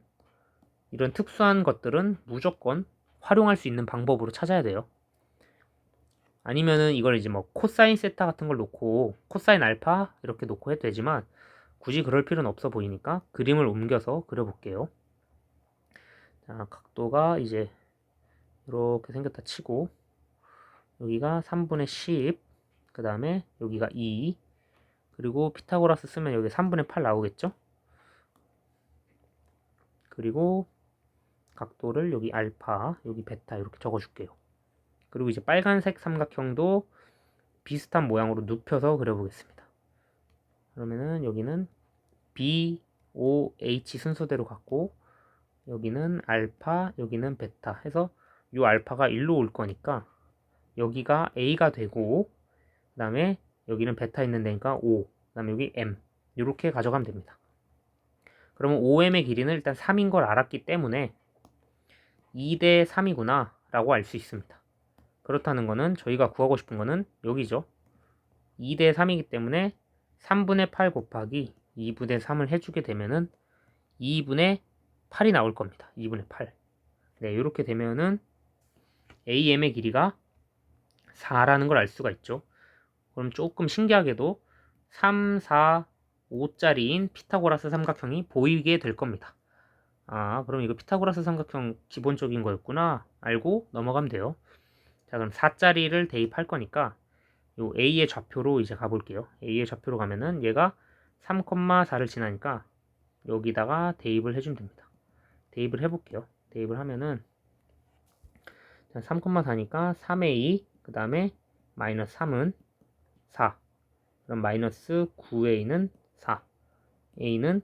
이런 특수한 것들은 무조건 활용할 수 있는 방법으로 찾아야 돼요. 아니면은 이걸 이제 뭐 코사인 세타 같은 걸 놓고 코사인 알파 이렇게 놓고 해도 되지만 굳이 그럴 필요는 없어 보이니까 그림을 옮겨서 그려볼게요. 자, 각도가 이제 이렇게 생겼다 치고 여기가 3분의 10, 그 다음에 여기가 2, 그리고 피타고라스 쓰면 여기 3분의 8 나오겠죠? 그리고 각도를 여기 알파, 여기 베타 이렇게 적어줄게요. 그리고 이제 빨간색 삼각형도 비슷한 모양으로 눕혀서 그려보겠습니다. 그러면은 여기는 B, O, H 순서대로 갖고 여기는 알파, 여기는 베타 해서 이 알파가 1로 올 거니까 여기가 A가 되고 그 다음에 여기는 베타 있는 데니까 O, 그 다음에 여기 M 이렇게 가져가면 됩니다. 그러면 OM의 길이는 일단 3인 걸 알았기 때문에 2대 3이구나 라고 알 수 있습니다. 그렇다는 거는 저희가 구하고 싶은 거는 여기죠. 2대 3이기 때문에 3분의 8 곱하기 2분의 3을 해주게 되면은 2분의 8이 나올 겁니다. 2분의 8. 네, 이렇게 되면은 AM의 길이가 4라는 걸 알 수가 있죠. 그럼 조금 신기하게도 3, 4, 5짜리인 피타고라스 삼각형이 보이게 될 겁니다. 그럼 이거 피타고라스 삼각형 기본적인 거였구나 알고 넘어가면 돼요. 자, 그럼 4짜리를 대입할 거니까 요 A의 좌표로 이제 가볼게요. A의 좌표로 가면은 얘가 3,4를 지나니까 여기다가 대입을 해주면 됩니다. 대입을 해볼게요. 대입을 하면은 3,4니까 3A 그 다음에 마이너스 3은 4, 그럼 마이너스 9A는 4, A는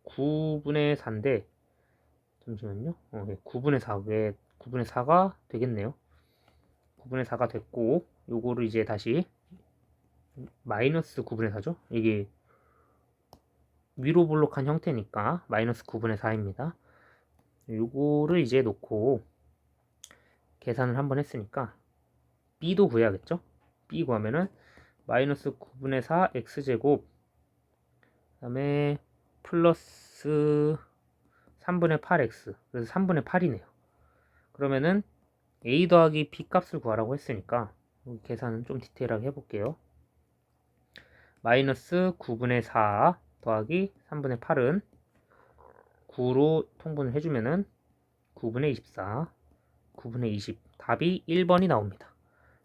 9분의 4인데 잠시만요. 9분의 4, 왜 9분의 4가 되겠네요. 9분의 4가 됐고 요거를 이제 다시 마이너스 9분의 4죠. 이게 위로 볼록한 형태니까 마이너스 9분의 4입니다. 요거를 이제 놓고 계산을 한번 했으니까 B도 구해야겠죠. B 구하면은 마이너스 9분의 4 X제곱 그 다음에 플러스 3분의 8X, 그래서 3분의 8이네요. 그러면은 A 더하기 B 값을 구하라고 했으니까 계산은 좀 디테일하게 해볼게요. 마이너스 9분의 4 더하기 3분의 8은 9로 통분을 해주면은 9분의 24, 9분의 20, 답이 1번이 나옵니다.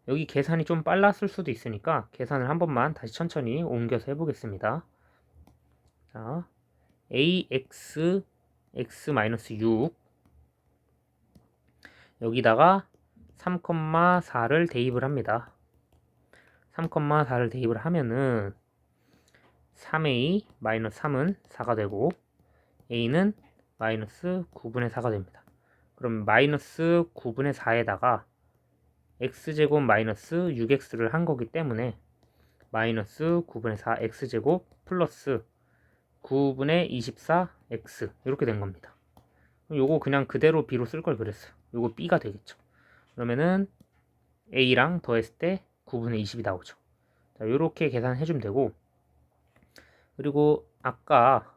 여기 계산이 좀 빨랐을 수도 있으니까 계산을 한 번만 다시 천천히 옮겨서 해보겠습니다. 자, AX, X-6 여기다가 3,4를 대입을 합니다. 3,4를 대입을 하면은 3A 마이너스 3은 4가 되고 A는 마이너스 9분의 4가 됩니다. 그럼 마이너스 9분의 4에다가 x제곱 마이너스 6x를 한 거기 때문에 마이너스 9분의 4 x제곱 플러스 9분의 24 x 이렇게 된 겁니다. 요거 그냥 그대로 b로 쓸 걸 그랬어요. 요거 B가 되겠죠. 그러면은 A랑 더했을 때 9분의 20이 나오죠. 자, 요렇게 계산해 주면 되고, 그리고 아까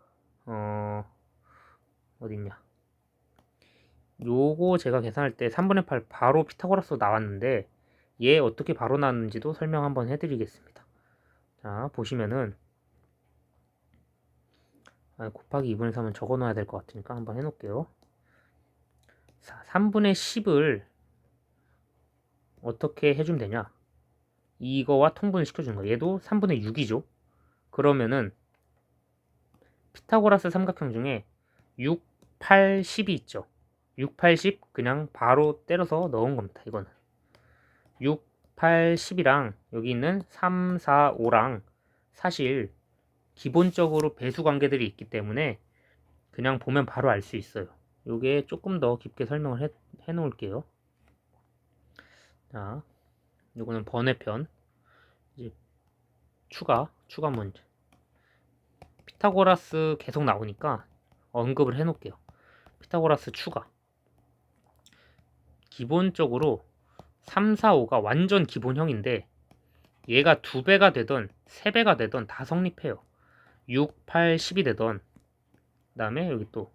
어딨냐, 요거 제가 계산할 때 3분의 8 바로 피타고라스 나왔는데 얘 어떻게 바로 나왔는지도 설명 한번 해드리겠습니다. 자, 보시면은 곱하기 2분의 3은 적어 놔야 될 것 같으니까 한번 해놓을게요. 3분의 10을 어떻게 해주면 되냐, 이거와 통분을 시켜주는 거예요. 얘도 3분의 6이죠. 그러면은 피타고라스 삼각형 중에 6, 8, 10이 있죠. 6, 8, 10 그냥 바로 때려서 넣은 겁니다. 이거는 6, 8, 10이랑 여기 있는 3, 4, 5랑 사실 기본적으로 배수 관계들이 있기 때문에 그냥 보면 바로 알 수 있어요. 요게 조금 더 깊게 설명을 해 놓을게요. 자, 요거는 번외편, 이제 추가 문제. 피타고라스 계속 나오니까 언급을 해 놓을게요. 피타고라스 추가. 기본적으로 3, 4, 5가 완전 기본형인데 얘가 2배가 되던 3배가 되던 다 성립해요. 6, 8, 10이 되던, 그 다음에 여기 또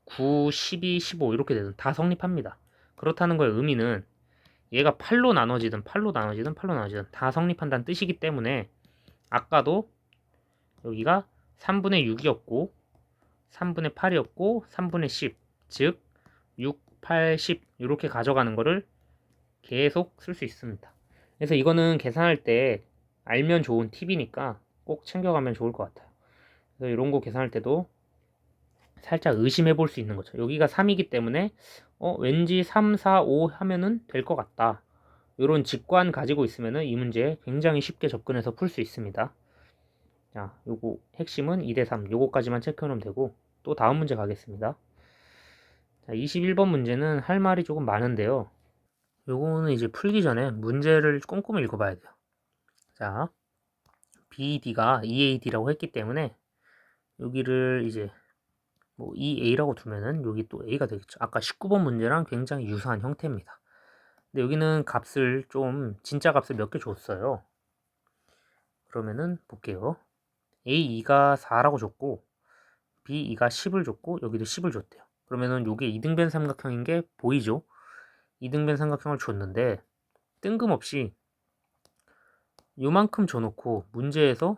9, 12, 15 이렇게 되던 다 성립합니다. 그렇다는 거의 의미는 얘가 8로 나눠지든 8로 나눠지든 8로 나눠지든 다 성립한다는 뜻이기 때문에 아까도 여기가 3분의 6이었고 3분의 8이었고 3분의 10, 즉 6, 8, 10 이렇게 가져가는 거를 계속 쓸 수 있습니다. 그래서 이거는 계산할 때 알면 좋은 팁이니까 꼭 챙겨가면 좋을 것 같아요. 그래서 이런 거 계산할 때도 살짝 의심해 볼 수 있는 거죠. 여기가 3이기 때문에 왠지 3, 4, 5 하면은 될 것 같다. 이런 직관 가지고 있으면은 이 문제 굉장히 쉽게 접근해서 풀 수 있습니다. 자, 요거 핵심은 2대 3 요거까지만 체크해 놓으면 되고, 또 다음 문제 가겠습니다. 자, 21번 문제는 할 말이 조금 많은데요. 요거는 이제 풀기 전에 문제를 꼼꼼히 읽어봐야 돼요. 자, BD가 EAD라고 했기 때문에 여기를 이제 뭐 EA라고 두면은 여기 또 A가 되겠죠. 아까 19번 문제랑 굉장히 유사한 형태입니다. 근데 여기는 값을 좀 진짜 값을 몇 개 줬어요. 그러면은 볼게요. A2가 4라고 줬고 B2가 10을 줬고 여기도 10을 줬대요. 그러면은 요게 이등변 삼각형인 게 보이죠? 이등변 삼각형을 줬는데 뜬금없이 요만큼 줘놓고 문제에서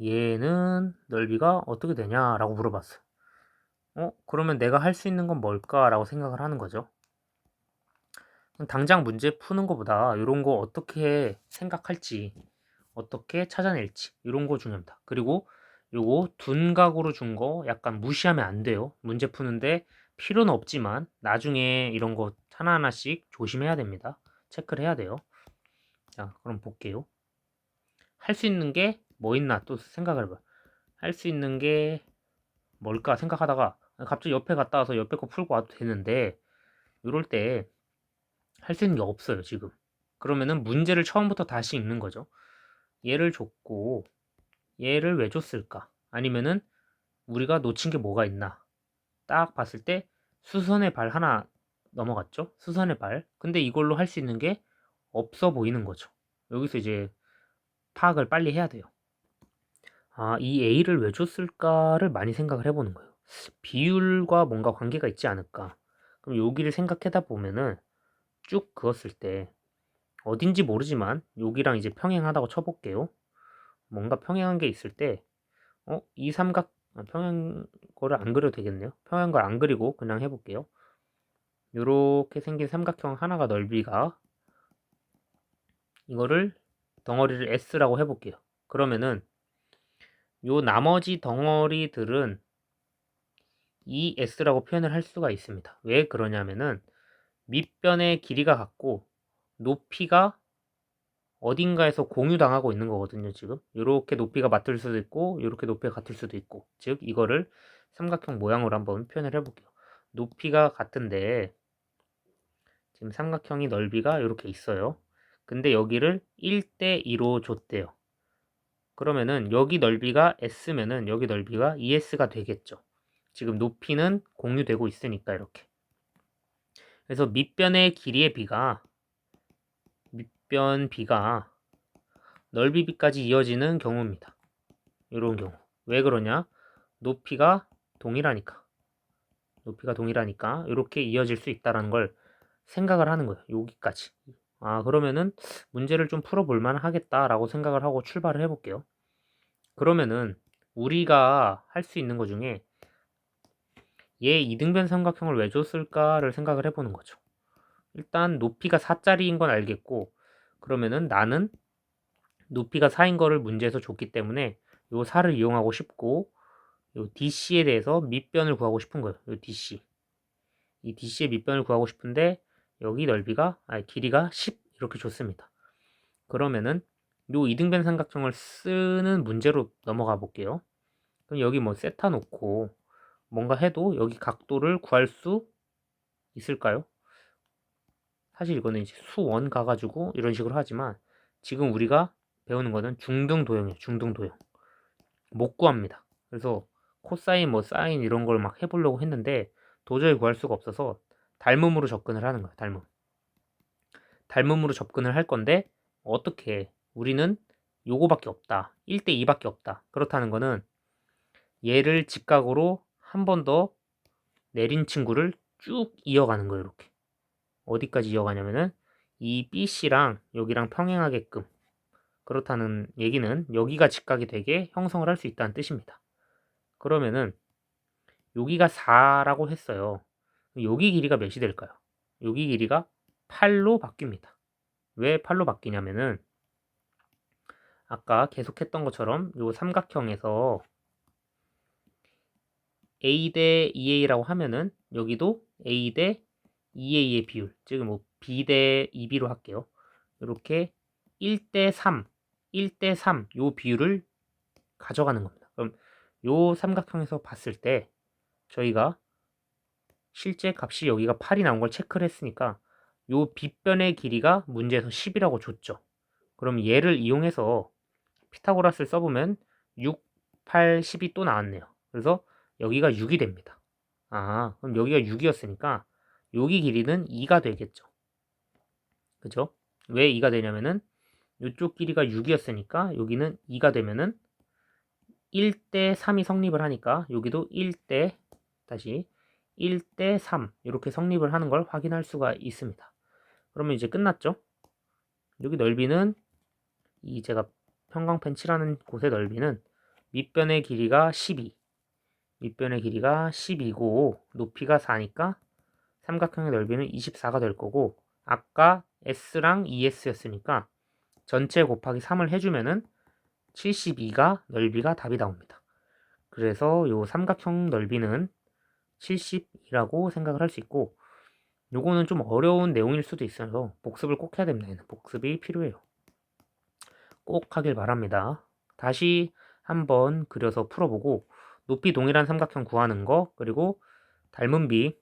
얘는 넓이가 어떻게 되냐라고 물어봤어요. 그러면 내가 할 수 있는 건 뭘까라고 생각을 하는 거죠. 당장 문제 푸는 것보다 이런 거 어떻게 생각할지, 어떻게 찾아낼지 이런 거 중요합니다. 그리고 요거 둔각으로 준 거 약간 무시하면 안 돼요. 문제 푸는데 필요는 없지만 나중에 이런 거 하나하나씩 조심해야 됩니다. 체크를 해야 돼요. 자, 그럼 볼게요. 할 수 있는 게 뭐 있나 또 생각을 해봐요. 할 수 있는 게 뭘까 생각하다가 갑자기 옆에 갔다 와서 옆에 거 풀고 와도 되는데 이럴 때 할 수 있는 게 없어요 지금. 그러면은 문제를 처음부터 다시 읽는 거죠. 얘를 줬고 얘를 왜 줬을까? 아니면은 우리가 놓친 게 뭐가 있나? 딱 봤을 때 수선의 발 하나 넘어갔죠? 수선의 발. 근데 이걸로 할 수 있는 게 없어 보이는 거죠. 여기서 이제 파악을 빨리 해야 돼요. 이 A를 왜 줬을까를 많이 생각을 해보는 거예요. 비율과 뭔가 관계가 있지 않을까? 그럼 여기를 생각하다 보면은 쭉 그었을 때 어딘지 모르지만 여기랑 이제 평행하다고 쳐볼게요. 뭔가 평행한 게 있을 때 이 삼각 평행 거를 안 그려도 되겠네요. 평행 걸 안 그리고 그냥 해볼게요. 이렇게 생긴 삼각형 하나가 넓이가 이거를 덩어리를 S라고 해볼게요. 그러면은 요 나머지 덩어리들은 ES라고 표현을 할 수가 있습니다. 왜 그러냐면은 밑변의 길이가 같고 높이가 어딘가에서 공유당하고 있는 거거든요. 지금 이렇게 높이가 맞을 수도 있고 이렇게 높이가 같을 수도 있고, 즉 이거를 삼각형 모양으로 한번 표현을 해볼게요. 높이가 같은데 지금 삼각형이 넓이가 이렇게 있어요. 근데 여기를 1대 2로 줬대요. 그러면은 여기 넓이가 S면은 여기 넓이가 ES가 되겠죠. 지금 높이는 공유되고 있으니까 이렇게. 그래서 밑변의 길이의 밑변 b가 넓이 b까지 이어지는 경우입니다. 이런 경우. 왜 그러냐? 높이가 동일하니까. 이렇게 이어질 수 있다는 걸 생각을 하는 거예요. 여기까지. 그러면은 문제를 좀 풀어볼 만 하겠다라고 생각을 하고 출발을 해볼게요. 그러면은 우리가 할 수 있는 것 중에 얘 이등변 삼각형을 왜 줬을까를 생각을 해보는 거죠. 일단 높이가 4짜리인 건 알겠고, 그러면은 나는 높이가 4인 거를 문제에서 줬기 때문에 요 4를 이용하고 싶고, 요 DC에 대해서 밑변을 구하고 싶은 거예요. 요 DC. 이 DC의 밑변을 구하고 싶은데 여기 길이가 10 이렇게 줬습니다. 그러면은 요 이등변 삼각형을 쓰는 문제로 넘어가 볼게요. 그럼 여기 뭐 세타 놓고 뭔가 해도 여기 각도를 구할 수 있을까요? 사실 이거는 이제 수원 가가지고 이런 식으로 하지만 지금 우리가 배우는 거는 중등도형이에요. 중등도형. 못 구합니다. 그래서 코사인 뭐 사인 이런 걸 막 해보려고 했는데 도저히 구할 수가 없어서 닮음으로 접근을 하는 거예요. 닮음으로 접근을 할 건데 어떻게 우리는 요거밖에 없다. 1대 2밖에 없다. 그렇다는 거는 얘를 직각으로 한 번 더 내린 친구를 쭉 이어가는 거예요. 이렇게. 어디까지 이어가냐면은 이 BC랑 여기랑 평행하게끔 그렇다는 얘기는 여기가 직각이 되게 형성을 할 수 있다는 뜻입니다. 그러면은 여기가 4라고 했어요. 여기 길이가 몇이 될까요? 여기 길이가 8로 바뀝니다. 왜 8로 바뀌냐면은 아까 계속했던 것처럼 요 삼각형에서 A 대 2A라고 하면은 여기도 A 대 2A의 비율, 즉 뭐 B 대 2B로 할게요. 이렇게 1대 3, 1대 3 요 비율을 가져가는 겁니다. 그럼 요 삼각형에서 봤을 때 저희가 실제 값이 여기가 8이 나온 걸 체크를 했으니까 요 빗변의 길이가 문제에서 10이라고 줬죠. 그럼 얘를 이용해서 피타고라스를 써보면 6, 8, 10이 또 나왔네요. 그래서 여기가 6이 됩니다. 그럼 여기가 6이었으니까 여기 길이는 2가 되겠죠. 그죠? 왜 2가 되냐면은 이쪽 길이가 6이었으니까 여기는 2가 되면은 1대 3이 성립을 하니까 여기도 1대 3 이렇게 성립을 하는 걸 확인할 수가 있습니다. 그러면 이제 끝났죠? 여기 넓이는 이 제가 형광펜 칠하는 곳의 넓이는 밑변의 길이가 12, 밑변의 길이가 10이고 높이가 4니까 삼각형의 넓이는 24가 될 거고 아까 S랑 ES였으니까 전체 곱하기 3을 해주면은 72가 넓이가 답이 나옵니다. 그래서 요 삼각형 넓이는 70이라고 생각을 할 수 있고 요거는 좀 어려운 내용일 수도 있어서 복습을 꼭 해야 됩니다. 얘는 복습이 필요해요. 꼭 하길 바랍니다. 다시 한번 그려서 풀어보고 높이 동일한 삼각형 구하는 거 그리고 닮은 비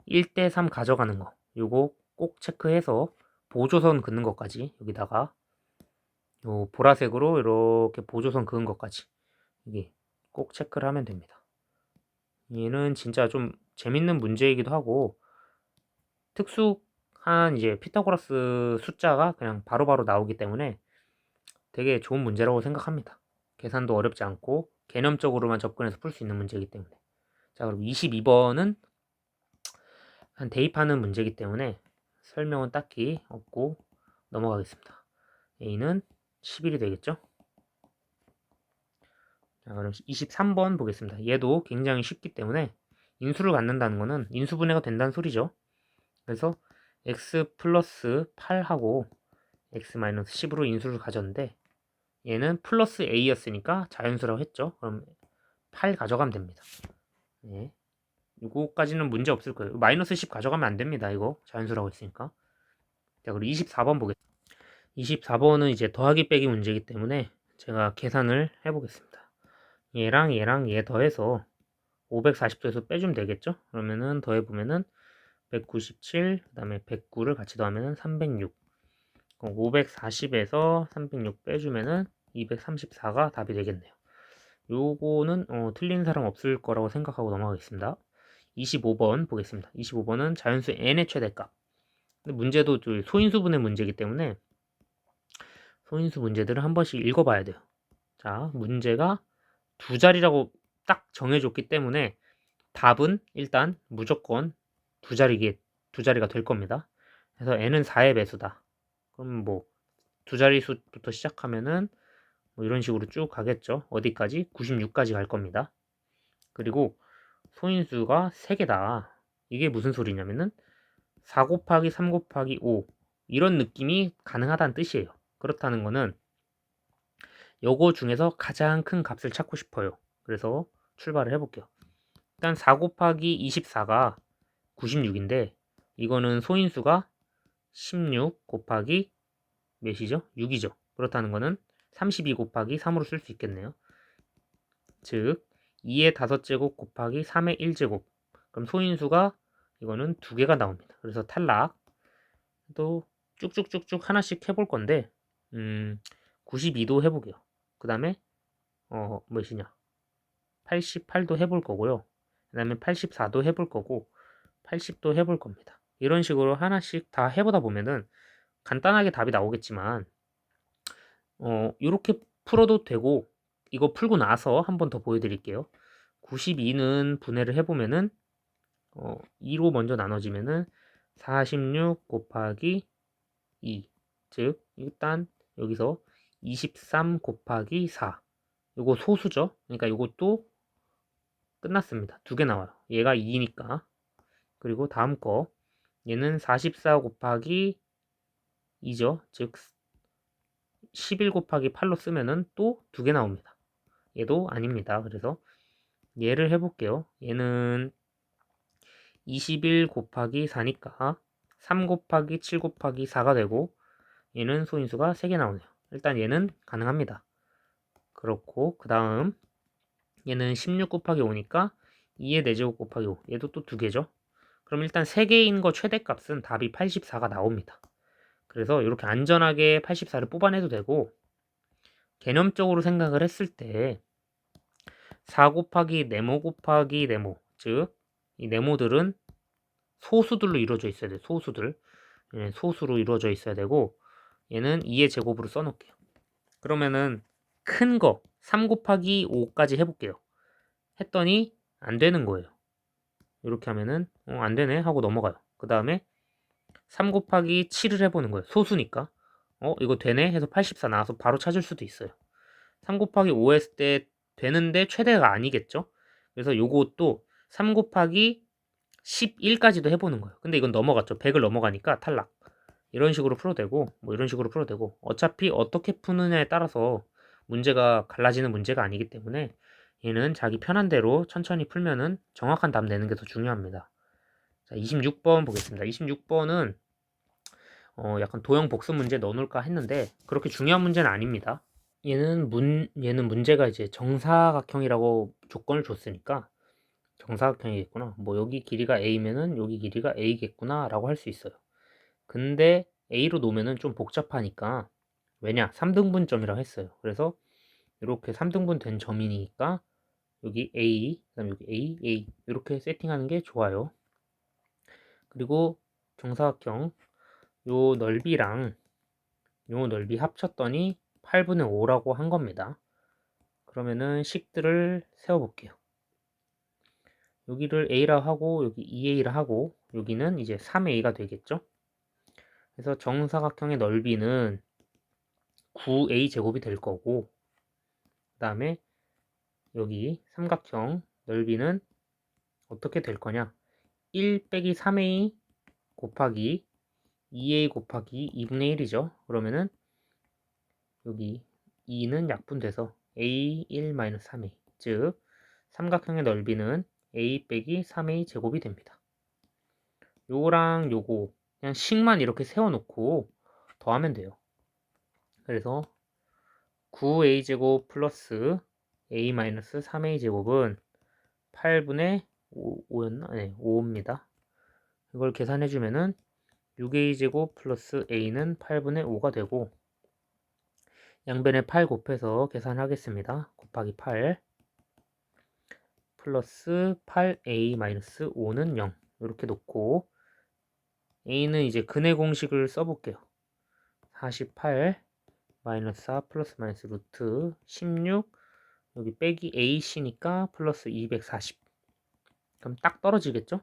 1대 3 가져가는 거 요거 꼭 체크해서 보조선 긋는 것까지 여기다가 요 보라색으로 이렇게 보조선 그은 것까지 이게 꼭 체크를 하면 됩니다. 얘는 진짜 좀 재밌는 문제이기도 하고 특수한 이제 피타고라스 숫자가 그냥 바로바로 나오기 때문에 되게 좋은 문제라고 생각합니다. 계산도 어렵지 않고 개념적으로만 접근해서 풀 수 있는 문제이기 때문에. 자, 그럼 22번은 한 대입하는 문제이기 때문에 설명은 딱히 없고 넘어가겠습니다. A는 11이 되겠죠? 자, 그럼 23번 보겠습니다. 얘도 굉장히 쉽기 때문에 인수를 갖는다는 거는 인수분해가 된다는 소리죠. 그래서 x 플러스 8하고 x 마이너스 10으로 인수를 가졌는데 얘는 플러스 a였으니까 자연수라고 했죠. 그럼 8 가져가면 됩니다. 네. 이거까지는 문제 없을 거예요. 마이너스 10 가져가면 안 됩니다. 이거 자연수라고 했으니까. 자, 그리고 24번 보겠습니다. 24번은 이제 더하기 빼기 문제이기 때문에 제가 계산을 해보겠습니다. 얘랑 얘 더해서 540도에서 빼주면 되겠죠? 그러면은 더해보면은 197, 그 다음에 109를 같이 더하면은 306. 540에서 306 빼주면은 234가 답이 되겠네요. 요거는 틀린 사람 없을 거라고 생각하고 넘어가겠습니다. 25번 보겠습니다. 25번은 자연수 n의 최대값. 근데 문제도 소인수분의 문제이기 때문에 소인수 문제들을 한 번씩 읽어봐야 돼요. 자, 문제가 두 자리라고 딱 정해줬기 때문에 답은 일단 무조건 두 자리가 될 겁니다. 그래서 n은 4의 배수다. 그럼 뭐 두 자릿수부터 시작하면은 뭐 이런 식으로 쭉 가겠죠. 어디까지? 96까지 갈 겁니다. 그리고 소인수가 3개다. 이게 무슨 소리냐면은 4 곱하기 3 곱하기 5 이런 느낌이 가능하다는 뜻이에요. 그렇다는 거는 요거 중에서 가장 큰 값을 찾고 싶어요. 그래서 출발을 해볼게요. 일단 4 곱하기 24가 96인데 이거는 소인수가 16 곱하기 몇이죠? 6이죠. 그렇다는 거는 32 곱하기 3으로 쓸 수 있겠네요. 즉 2의 5제곱 곱하기 3의 1제곱. 그럼 소인수가 이거는 2개가 나옵니다. 그래서 탈락. 또 쭉쭉쭉쭉 하나씩 해볼 건데 92도 해보게요. 그 다음에 몇이냐 88도 해볼 거고요. 그 다음에 84도 해볼 거고 80도 해볼 겁니다. 이런 식으로 하나씩 다 해보다 보면은 간단하게 답이 나오겠지만 이렇게 풀어도 되고 이거 풀고 나서 한 번 더 보여드릴게요. 92는 분해를 해보면은 2로 먼저 나눠지면은 46 곱하기 2. 즉 일단 여기서 23 곱하기 4. 이거 소수죠. 그러니까 이것도 끝났습니다. 2개 나와요. 얘가 2니까. 그리고 다음 거 얘는 44 곱하기 2죠. 즉 11 곱하기 8로 쓰면은 또 2개 나옵니다. 얘도 아닙니다. 그래서 얘를 해볼게요. 얘는 21 곱하기 4니까 3 곱하기 7 곱하기 4가 되고 얘는 소인수가 3개 나오네요. 일단 얘는 가능합니다. 그렇고 그 다음 얘는 16 곱하기 5니까 2의 4제곱 곱하기 5 얘도 또 2개죠. 그럼 일단 3개인 거 최대값은 답이 84가 나옵니다. 그래서 이렇게 안전하게 84를 뽑아내도 되고 개념적으로 생각을 했을 때 4 곱하기 네모 곱하기 네모 즉 이 네모들은 소수들로 이루어져 있어야 돼요. 소수들 소수로 이루어져 있어야 되고 얘는 2의 제곱으로 써놓을게요. 그러면은 큰 거 3 곱하기 5까지 해볼게요. 했더니 안 되는 거예요. 이렇게 하면은 안 되네 하고 넘어가요. 그 다음에 3 곱하기 7을 해보는 거예요. 소수니까 이거 되네 해서 84 나와서 바로 찾을 수도 있어요. 3 곱하기 5 했을 때 되는데 최대가 아니겠죠. 그래서 요것도 3 곱하기 11까지도 해보는 거예요. 근데 이건 넘어갔죠. 100을 넘어가니까 탈락. 이런 식으로 풀어도 되고 뭐 이런 식으로 풀어도 되고 어차피 어떻게 푸느냐에 따라서 문제가 갈라지는 문제가 아니기 때문에 얘는 자기 편한 대로 천천히 풀면은 정확한 답 내는 게 더 중요합니다. 자, 26번 보겠습니다. 26번은 약간 도형 복습 문제 넣어놓을까 했는데 그렇게 중요한 문제는 아닙니다. 얘는 문제가 이제 정사각형이라고 조건을 줬으니까 정사각형이겠구나. 뭐 여기 길이가 a면은 여기 길이가 a겠구나 라고 할 수 있어요. 근데 a로 놓으면은 좀 복잡하니까 왜냐 3등분점이라고 했어요. 그래서 이렇게 3등분 된 점이니까 여기 a 그다음 여기 a 이렇게 세팅하는 게 좋아요. 그리고 정사각형 요 넓이랑 요 넓이 합쳤더니 8분의 5라고 한 겁니다. 그러면은 식들을 세워볼게요. 여기를 a라 하고 여기 2a라 하고 여기는 이제 3a가 되겠죠. 그래서 정사각형의 넓이는 9a 제곱이 될 거고 그 다음에 여기 삼각형 넓이는 어떻게 될 거냐 1 빼기 3a 곱하기 2a 곱하기 2분의 1이죠. 그러면은 여기 2는 약분돼서 a 1-3a 즉 삼각형의 넓이는 a 빼기 3a 제곱이 됩니다. 요거랑 요거 그냥 식만 이렇게 세워놓고 더하면 돼요. 그래서 9a 제곱 플러스 a-3a 제곱은 8분의 5였나? 네, 5입니다. 이걸 계산해주면은 6a 제곱 플러스 a는 8분의 5가 되고 양변에 8 곱해서 계산하겠습니다. 곱하기 8 플러스 8a-5는 0 이렇게 놓고 a는 이제 근의 공식을 써볼게요. 48 마이너스 4 플러스 마이너스 루트 16 여기 빼기 ac니까 플러스 240 그럼 딱 떨어지겠죠?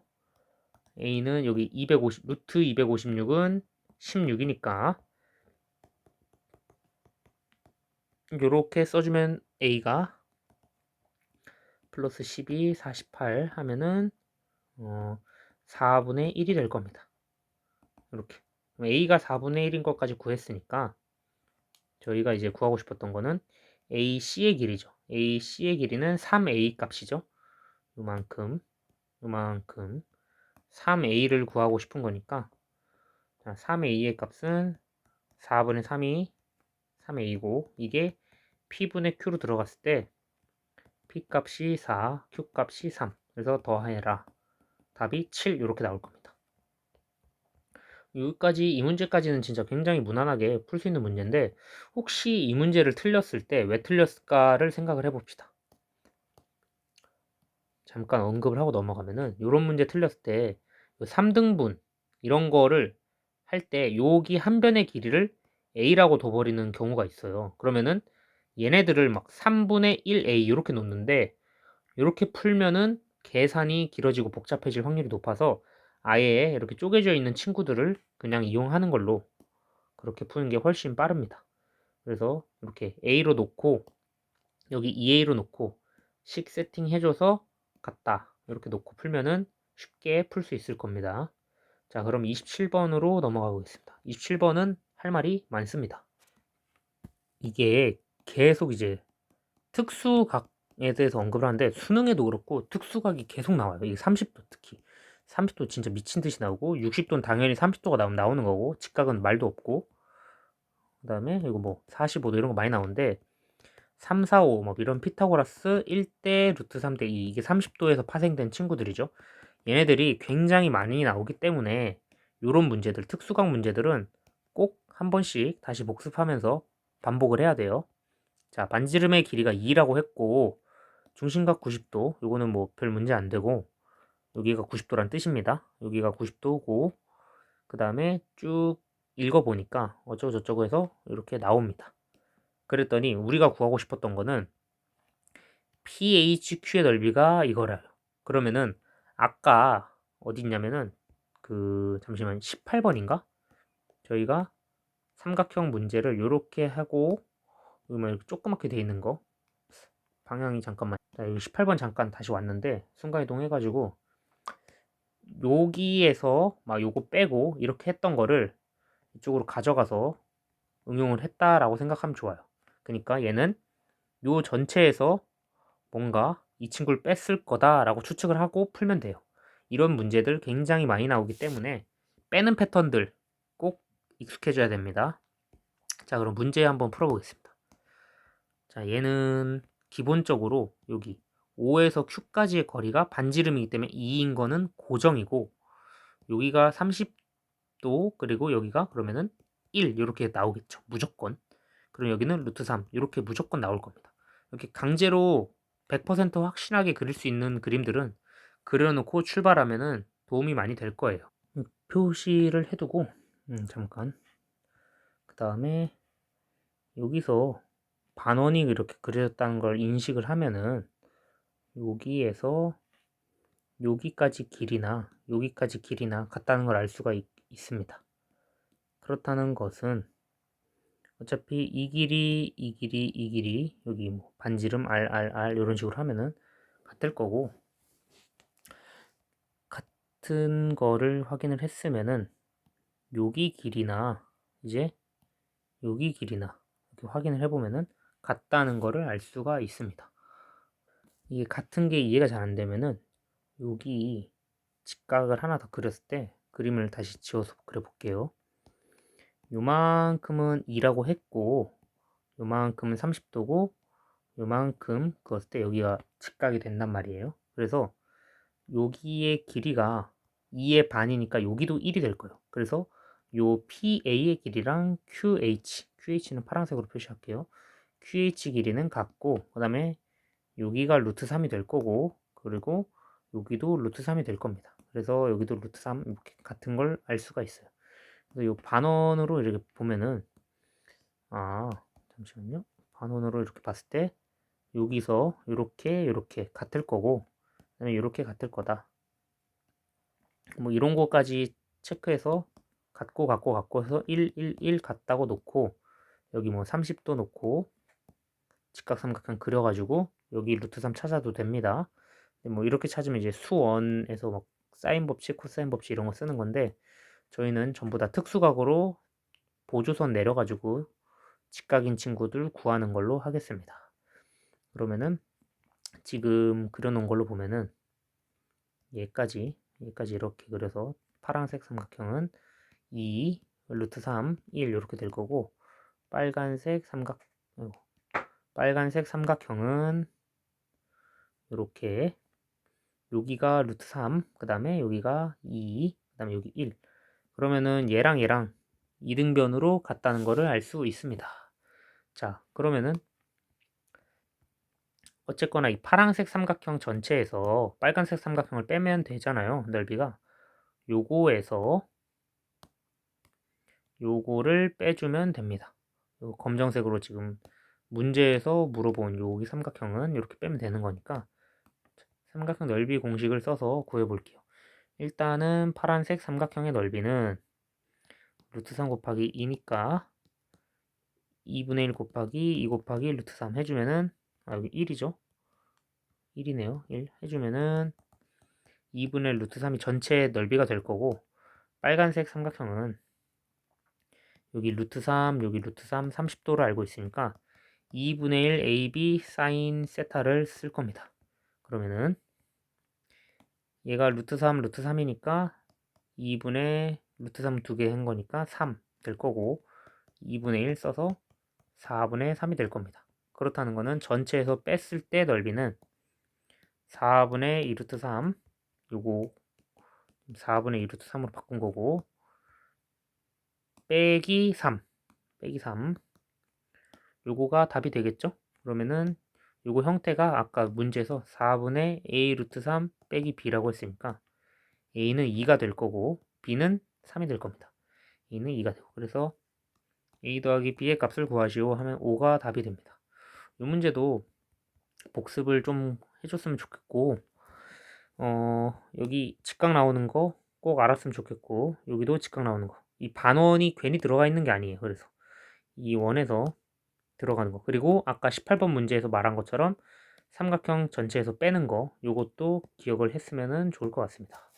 a는 여기 250 루트 256은 16이니까 이렇게 써주면 a가 플러스 12 48 하면은 4분의 1이 될 겁니다. 이렇게 a가 4분의 1인 것까지 구했으니까 저희가 이제 구하고 싶었던 거는 AC의 길이죠. AC의 길이는 3A 값이죠. 요만큼 3A를 구하고 싶은 거니까 자, 3A의 값은 4분의 3이 3A고 이게 P분의 Q로 들어갔을 때 P 값이 4, Q 값이 3 그래서 더해라 답이 7 이렇게 나올 겁니다. 여기까지 이 문제까지는 진짜 굉장히 무난하게 풀 수 있는 문제인데 혹시 이 문제를 틀렸을 때 왜 틀렸을까를 생각을 해봅시다. 잠깐 언급을 하고 넘어가면은 이런 문제 틀렸을 때 3등분 이런 거를 할 때 여기 한 변의 길이를 a라고 둬버리는 경우가 있어요. 그러면은 얘네들을 막 3분의 1a 이렇게 놓는데 이렇게 풀면은 계산이 길어지고 복잡해질 확률이 높아서 아예 이렇게 쪼개져 있는 친구들을 그냥 이용하는 걸로 그렇게 푸는 게 훨씬 빠릅니다. 그래서 이렇게 a로 놓고 여기 2a로 놓고 식 세팅 해줘서 같다 이렇게 놓고 풀면은 쉽게 풀 수 있을 겁니다. 자, 그럼 27번으로 넘어가 보겠습니다. 27번은 할 말이 많습니다. 이게 계속 이제 특수각에 대해서 언급을 하는데 수능에도 그렇고 특수각이 계속 나와요. 이게 30도 특히 30도 진짜 미친 듯이 나오고 60도는 당연히 30도가 나오는 거고 직각은 말도 없고 그 다음에 이거 뭐 45도 이런 거 많이 나오는데 3, 4, 5 뭐 이런 피타고라스 1대 루트 3대 2 이게 30도에서 파생된 친구들이죠. 얘네들이 굉장히 많이 나오기 때문에 이런 문제들 특수각 문제들은 꼭 한 번씩 다시 복습하면서 반복을 해야 돼요. 자, 반지름의 길이가 2라고 했고 중심각 90도 요거는 뭐 별 문제 안 되고 여기가 90도란 뜻입니다. 여기가 90도고 그 다음에 쭉 읽어보니까 어쩌고 저쩌고 해서 이렇게 나옵니다. 그랬더니 우리가 구하고 싶었던 거는 PHQ의 넓이가 이거래요. 그러면은 아까 어디 있냐면은 잠시만 18번인가? 저희가 삼각형 문제를 이렇게 하고 이렇게 조그맣게 돼 있는 거 방향이 잠깐만 자, 여기 18번 잠깐 다시 왔는데 순간이동 해가지고 여기에서 막 요거 빼고 이렇게 했던 거를 이쪽으로 가져가서 응용을 했다라고 생각하면 좋아요. 그러니까 얘는 요 전체에서 뭔가 이 친구를 뺐을 거다라고 추측을 하고 풀면 돼요. 이런 문제들 굉장히 많이 나오기 때문에 빼는 패턴들 꼭 익숙해져야 됩니다. 자, 그럼 문제 한번 풀어보겠습니다. 자, 얘는 기본적으로 여기 O에서 Q까지의 거리가 반지름이기 때문에 2인 거는 고정이고 여기가 30도 그리고 여기가 그러면은 1 이렇게 나오겠죠. 무조건. 그럼 여기는 루트 3 이렇게 무조건 나올 겁니다. 이렇게 강제로 100% 확실하게 그릴 수 있는 그림들은 그려놓고 출발하면은 도움이 많이 될 거예요. 표시를 해두고 잠깐 그 다음에 여기서 반원이 이렇게 그려졌다는 걸 인식을 하면은 여기에서 여기까지 길이나 같다는 걸 알 수가 있습니다. 그렇다는 것은 어차피 이 길이 여기 뭐 반지름 R 이런 식으로 하면은 같을 거고 같은 거를 확인을 했으면은 여기 길이나 이제 여기 길이나 이렇게 확인을 해보면은 같다는 거를 알 수가 있습니다. 이게 같은 게 이해가 잘 안 되면은 여기 직각을 하나 더 그렸을 때 그림을 다시 지워서 그려볼게요. 요만큼은 2라고 했고 요만큼은 30도고 요만큼 그었을 때 여기가 직각이 된단 말이에요. 그래서 여기의 길이가 2의 반이니까 여기도 1이 될 거예요. 그래서 요 PA의 길이랑 QH는 파란색으로 표시할게요. QH 길이는 같고 그 다음에 여기가 루트 3이 될 거고 그리고 여기도 루트 3이 될 겁니다. 그래서 여기도 루트 3 이렇게 같은 걸 알 수가 있어요. 그래서 이 반원으로 이렇게 보면은 잠시만요. 반원으로 이렇게 봤을 때 여기서 이렇게 같을 거고 그다음에 이렇게 같을 거다. 뭐 이런 거까지 체크해서 같고 해서 1 같다고 놓고 여기 뭐 30도 놓고 직각삼각형 그려가지고 여기 루트 3 찾아도 됩니다. 뭐 이렇게 찾으면 이제 수원에서 막 사인 법칙, 코사인 법칙 이런 거 쓰는 건데 저희는 전부 다 특수각으로 보조선 내려가지고 직각인 친구들 구하는 걸로 하겠습니다. 그러면은 지금 그려놓은 걸로 보면은 얘까지 이렇게 그려서 파란색 삼각형은 2 루트 3 1 이렇게 될 거고 빨간색 삼각형은 이렇게 여기가 루트 3, 그 다음에 여기가 2, 그 다음에 여기 1. 그러면은 얘랑 이등변으로 같다는 거를 알 수 있습니다. 자, 그러면은 어쨌거나 이 파란색 삼각형 전체에서 빨간색 삼각형을 빼면 되잖아요. 넓이가. 요거에서 요거를 빼주면 됩니다. 요 검정색으로 지금 문제에서 물어본 여기 삼각형은 이렇게 빼면 되는 거니까 삼각형 넓이 공식을 써서 구해볼게요. 일단은 파란색 삼각형의 넓이는 루트 3 곱하기 2니까 2분의 1 곱하기 2 곱하기 루트 3 해주면은 여기 1이죠. 1이네요. 1 해주면은 2분의 루트 3이 전체 넓이가 될 거고 빨간색 삼각형은 여기 루트 3, 여기 루트 3, 30도를 알고 있으니까 2분의 1 AB 사인 세타를 쓸 겁니다. 그러면은 얘가 루트 3, 루트 3이니까 2분의 루트 3 두 개 한 거니까 3 될 거고 2분의 1 써서 4분의 3이 될 겁니다. 그렇다는 거는 전체에서 뺐을 때 넓이는 4분의 2 루트 3 요거 4분의 2 루트 3으로 바꾼 거고 빼기 3 요거가 답이 되겠죠? 그러면은 요거 형태가 아까 문제에서 4분의 a 루트 3 빼기 b라고 했으니까 a는 2가 될 거고 b는 3이 될 겁니다. a는 2가 되고 그래서 a 더하기 b의 값을 구하시오 하면 5가 답이 됩니다. 이 문제도 복습을 좀 해줬으면 좋겠고 여기 직각 나오는 거 꼭 알았으면 좋겠고 여기도 직각 나오는 거 이 반원이 괜히 들어가 있는 게 아니에요. 그래서 이 원에서 들어가는 거 그리고 아까 18번 문제에서 말한 것처럼 삼각형 전체에서 빼는 거 요것도 기억을 했으면 좋을 것 같습니다.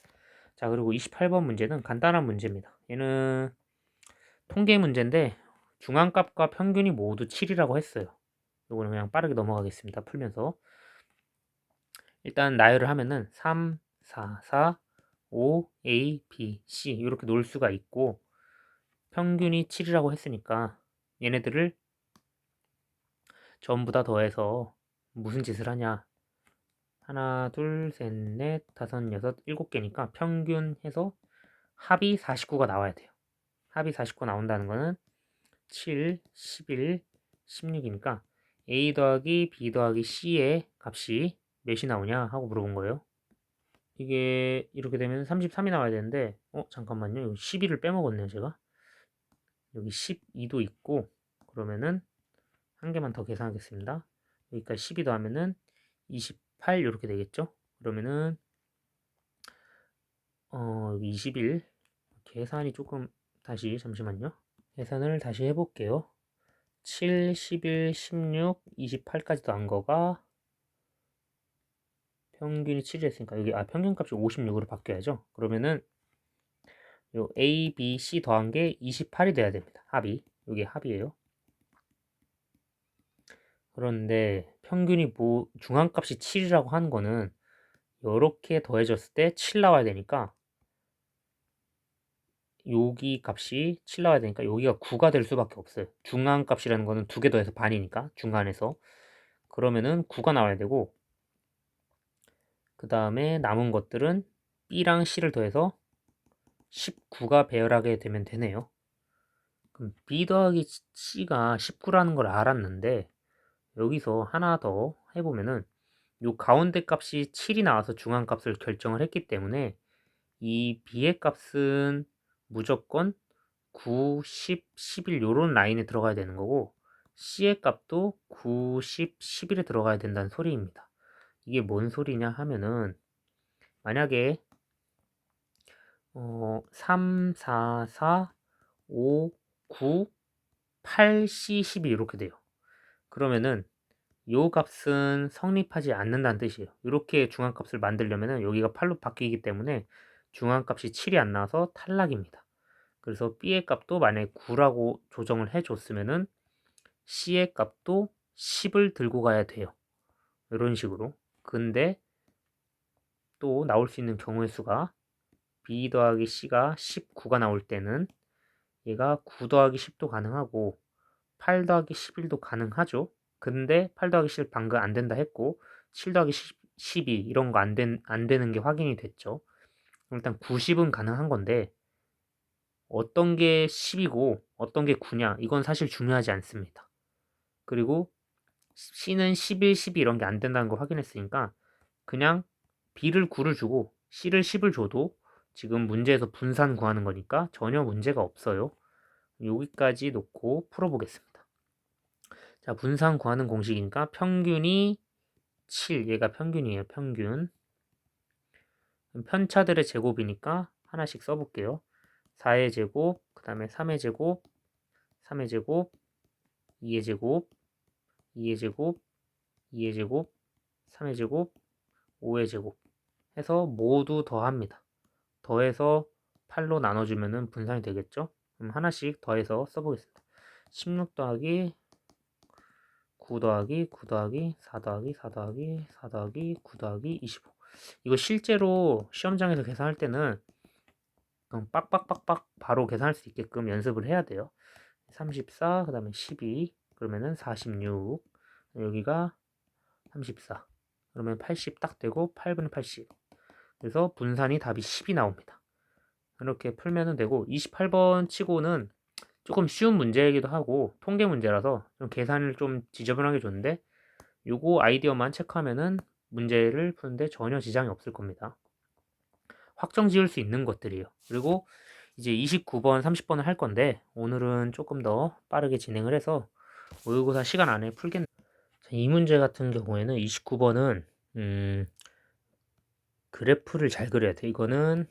자 그리고 28번 문제는 간단한 문제입니다. 얘는 통계 문제인데 중앙값과 평균이 모두 7이라고 했어요. 요거는 그냥 빠르게 넘어가겠습니다. 풀면서 일단 나열을 하면은 3, 4, 4, 5, A, B, C 이렇게 놓을 수가 있고 평균이 7이라고 했으니까 얘네들을 전부 다 더해서 무슨 짓을 하냐 하나, 둘, 셋, 넷, 다섯, 여섯, 일곱 개니까 평균해서 합이 49가 나와야 돼요. 합이 49 나온다는 거는 7, 11, 16이니까 A 더하기 B 더하기 C의 값이 몇이 나오냐 하고 물어본 거예요. 이게 이렇게 되면 33이 나와야 되는데 잠깐만요. 여기 12를 빼먹었네요 제가. 여기 12도 있고 그러면은 한 개만 더 계산하겠습니다. 여기까지 12 더하면은 28 이렇게 되겠죠. 그러면은 여기 21 계산이 조금 다시 잠시만요. 계산을 다시 해볼게요. 7, 11, 16, 28까지 더한 거가 평균이 7이 했으니까 여기 평균값이 56으로 바뀌어야죠. 그러면은 요 A, B, C 더한 게 28이 돼야 됩니다. 합이. 이게 합이에요. 그런데 평균이 중앙값이 7이라고 하는 거는 이렇게 더해졌을 때 7 나와야 되니까 여기 값이 7 나와야 되니까 여기가 9가 될 수밖에 없어요. 중앙값이라는 거는 두 개 더해서 반이니까 중간에서 그러면은 9가 나와야 되고 그 다음에 남은 것들은 B랑 C를 더해서 19가 배열하게 되면 되네요. 그럼 B 더하기 C가 19라는 걸 알았는데 여기서 하나 더 해보면은 요 가운데 값이 7이 나와서 중앙값을 결정을 했기 때문에 이 b의 값은 무조건 9, 10, 11 요런 라인에 들어가야 되는 거고 c의 값도 9, 10, 11에 들어가야 된다는 소리입니다. 이게 뭔 소리냐 하면은 만약에 3, 4, 4, 5, 9, 8, C, 12 이렇게 돼요. 그러면은 요 값은 성립하지 않는다는 뜻이에요. 이렇게 중앙값을 만들려면은 여기가 8로 바뀌기 때문에 중앙값이 7이 안 나와서 탈락입니다. 그래서 B의 값도 만약에 9라고 조정을 해줬으면은 C의 값도 10을 들고 가야 돼요. 이런 식으로. 근데 또 나올 수 있는 경우의 수가 B 더하기 C가 19가 나올 때는 얘가 9 더하기 10도 가능하고 8 더하기 11도 가능하죠. 근데 8 더하기 10 방금 안 된다 했고 7 더하기 12 이런 거 안 되는 게 확인이 됐죠. 일단 90은 가능한 건데 어떤 게 10이고 어떤 게 9냐 이건 사실 중요하지 않습니다. 그리고 C는 11, 12 이런 게 안 된다는 걸 확인했으니까 그냥 B를 9를 주고 C를 10을 줘도 지금 문제에서 분산 구하는 거니까 전혀 문제가 없어요. 여기까지 놓고 풀어보겠습니다. 자, 분산 구하는 공식이니까 평균이 7, 얘가 평균이에요. 평균. 편차들의 제곱이니까 하나씩 써볼게요. 4의 제곱, 그 다음에 3의 제곱, 3의 제곱, 2의 제곱, 2의 제곱, 2의 제곱, 3의 제곱, 5의 제곱 해서 모두 더합니다. 더해서 8로 나눠주면 분산이 되겠죠? 그럼 하나씩 더해서 써보겠습니다. 16 더하기 9 더하기 9 더하기 4 더하기 4 더하기 4 더하기 9 더하기 25. 이거 실제로 시험장에서 계산할 때는 그냥 빡빡빡빡 바로 계산할 수 있게끔 연습을 해야 돼요. 34, 그 다음에 12, 그러면은 46, 여기가 34, 그러면 80 딱 되고 8분의 80. 그래서 분산이 답이 10이 나옵니다. 이렇게 풀면 되고 28번 치고는 조금 쉬운 문제이기도 하고 통계 문제라서 좀 계산을 좀 지저분하게 줬는데 요거 아이디어만 체크하면은 문제를 푸는데 전혀 지장이 없을 겁니다. 확정 지을 수 있는 것들이에요. 그리고 이제 29번, 30번을 할 건데 오늘은 조금 더 빠르게 진행을 해서 모의고사 시간 안에 풀겠네요. 이 문제 같은 경우에는 29번은 그래프를 잘 그려야 돼. 이거는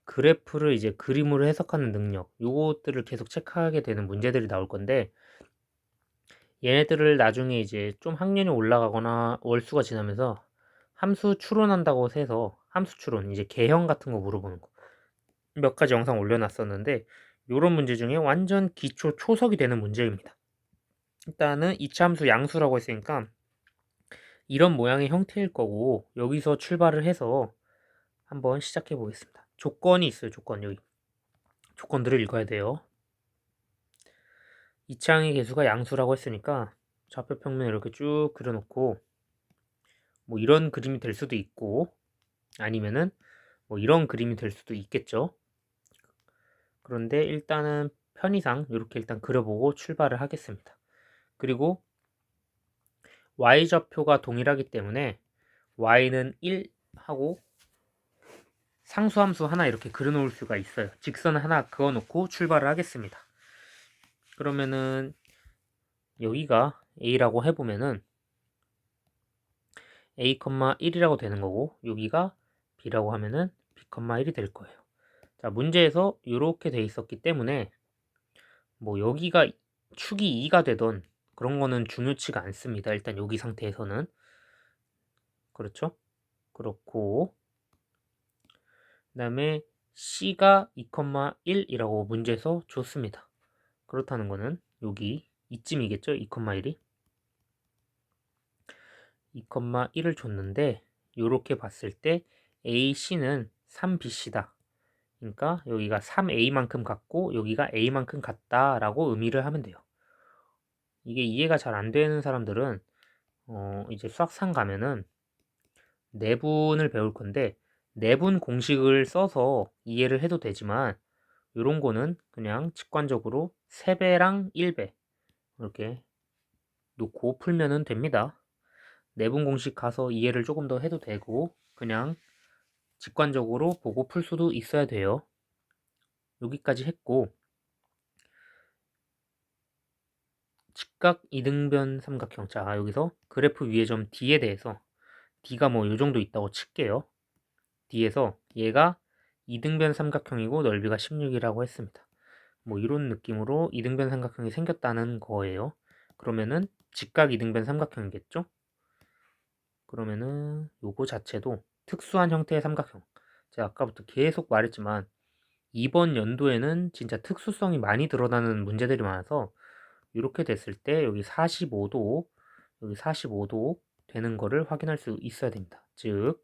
그래프를 이제 그림으로 해석하는 능력 요것들을 계속 체크하게 되는 문제들이 나올 건데 얘네들을 나중에 이제 좀 학년이 올라가거나 월수가 지나면서 함수 추론한다고 해서 함수 추론 이제 개형 같은 거 물어보는 거 몇 가지 영상 올려놨었는데 요런 문제 중에 완전 기초 초석이 되는 문제입니다. 일단은 이차 함수 양수라고 했으니까 이런 모양의 형태일 거고 여기서 출발을 해서 한번 시작해 보겠습니다. 조건이 있어요. 조건 여기 조건들을 읽어야 돼요. 이차항의 개수가 양수라고 했으니까 좌표 평면 이렇게 쭉 그려놓고 뭐 이런 그림이 될 수도 있고 아니면은 뭐 이런 그림이 될 수도 있겠죠. 그런데 일단은 편의상 이렇게 일단 그려보고 출발을 하겠습니다. 그리고 y좌표가 동일하기 때문에 y는 1 하고 상수함수 하나 이렇게 그려놓을 수가 있어요. 직선 하나 그어놓고 출발을 하겠습니다. 그러면은 여기가 a라고 해보면은 a, 1이라고 되는 거고 여기가 b라고 하면은 b, 1이 될 거예요. 자, 문제에서 이렇게 돼 있었기 때문에 뭐 여기가 축이 2가 되던 그런 거는 중요치가 않습니다. 일단 여기 상태에서는 그렇죠? 그렇고 그 다음에 c가 2,1이라고 문제에서 줬습니다. 그렇다는 거는 여기 이쯤이겠죠? 2,1이 2,1을 줬는데 이렇게 봤을 때 AC는 3BC다. 그러니까 여기가 3A만큼 같고 여기가 A만큼 같다라고 의미를 하면 돼요. 이게 이해가 잘 안 되는 사람들은 이제 수학상 가면은 내분을 배울 건데 내분 공식을 써서 이해를 해도 되지만 이런 거는 그냥 직관적으로 3배랑 1배 이렇게 놓고 풀면은 됩니다. 내분 공식 가서 이해를 조금 더 해도 되고 그냥 직관적으로 보고 풀 수도 있어야 돼요. 여기까지 했고 직각 이등변 삼각형. 자, 여기서 그래프 위의 점 D에 대해서 D가 뭐 요 정도 있다고 칠게요. D에서 얘가 이등변 삼각형이고 넓이가 16이라고 했습니다. 뭐 이런 느낌으로 이등변 삼각형이 생겼다는 거예요. 그러면은 직각 이등변 삼각형이겠죠? 그러면은 요거 자체도 특수한 형태의 삼각형. 제가 아까부터 계속 말했지만 이번 연도에는 진짜 특수성이 많이 드러나는 문제들이 많아서 이렇게 됐을 때 여기 45도, 여기 45도 되는 거를 확인할 수 있어야 됩니다. 즉,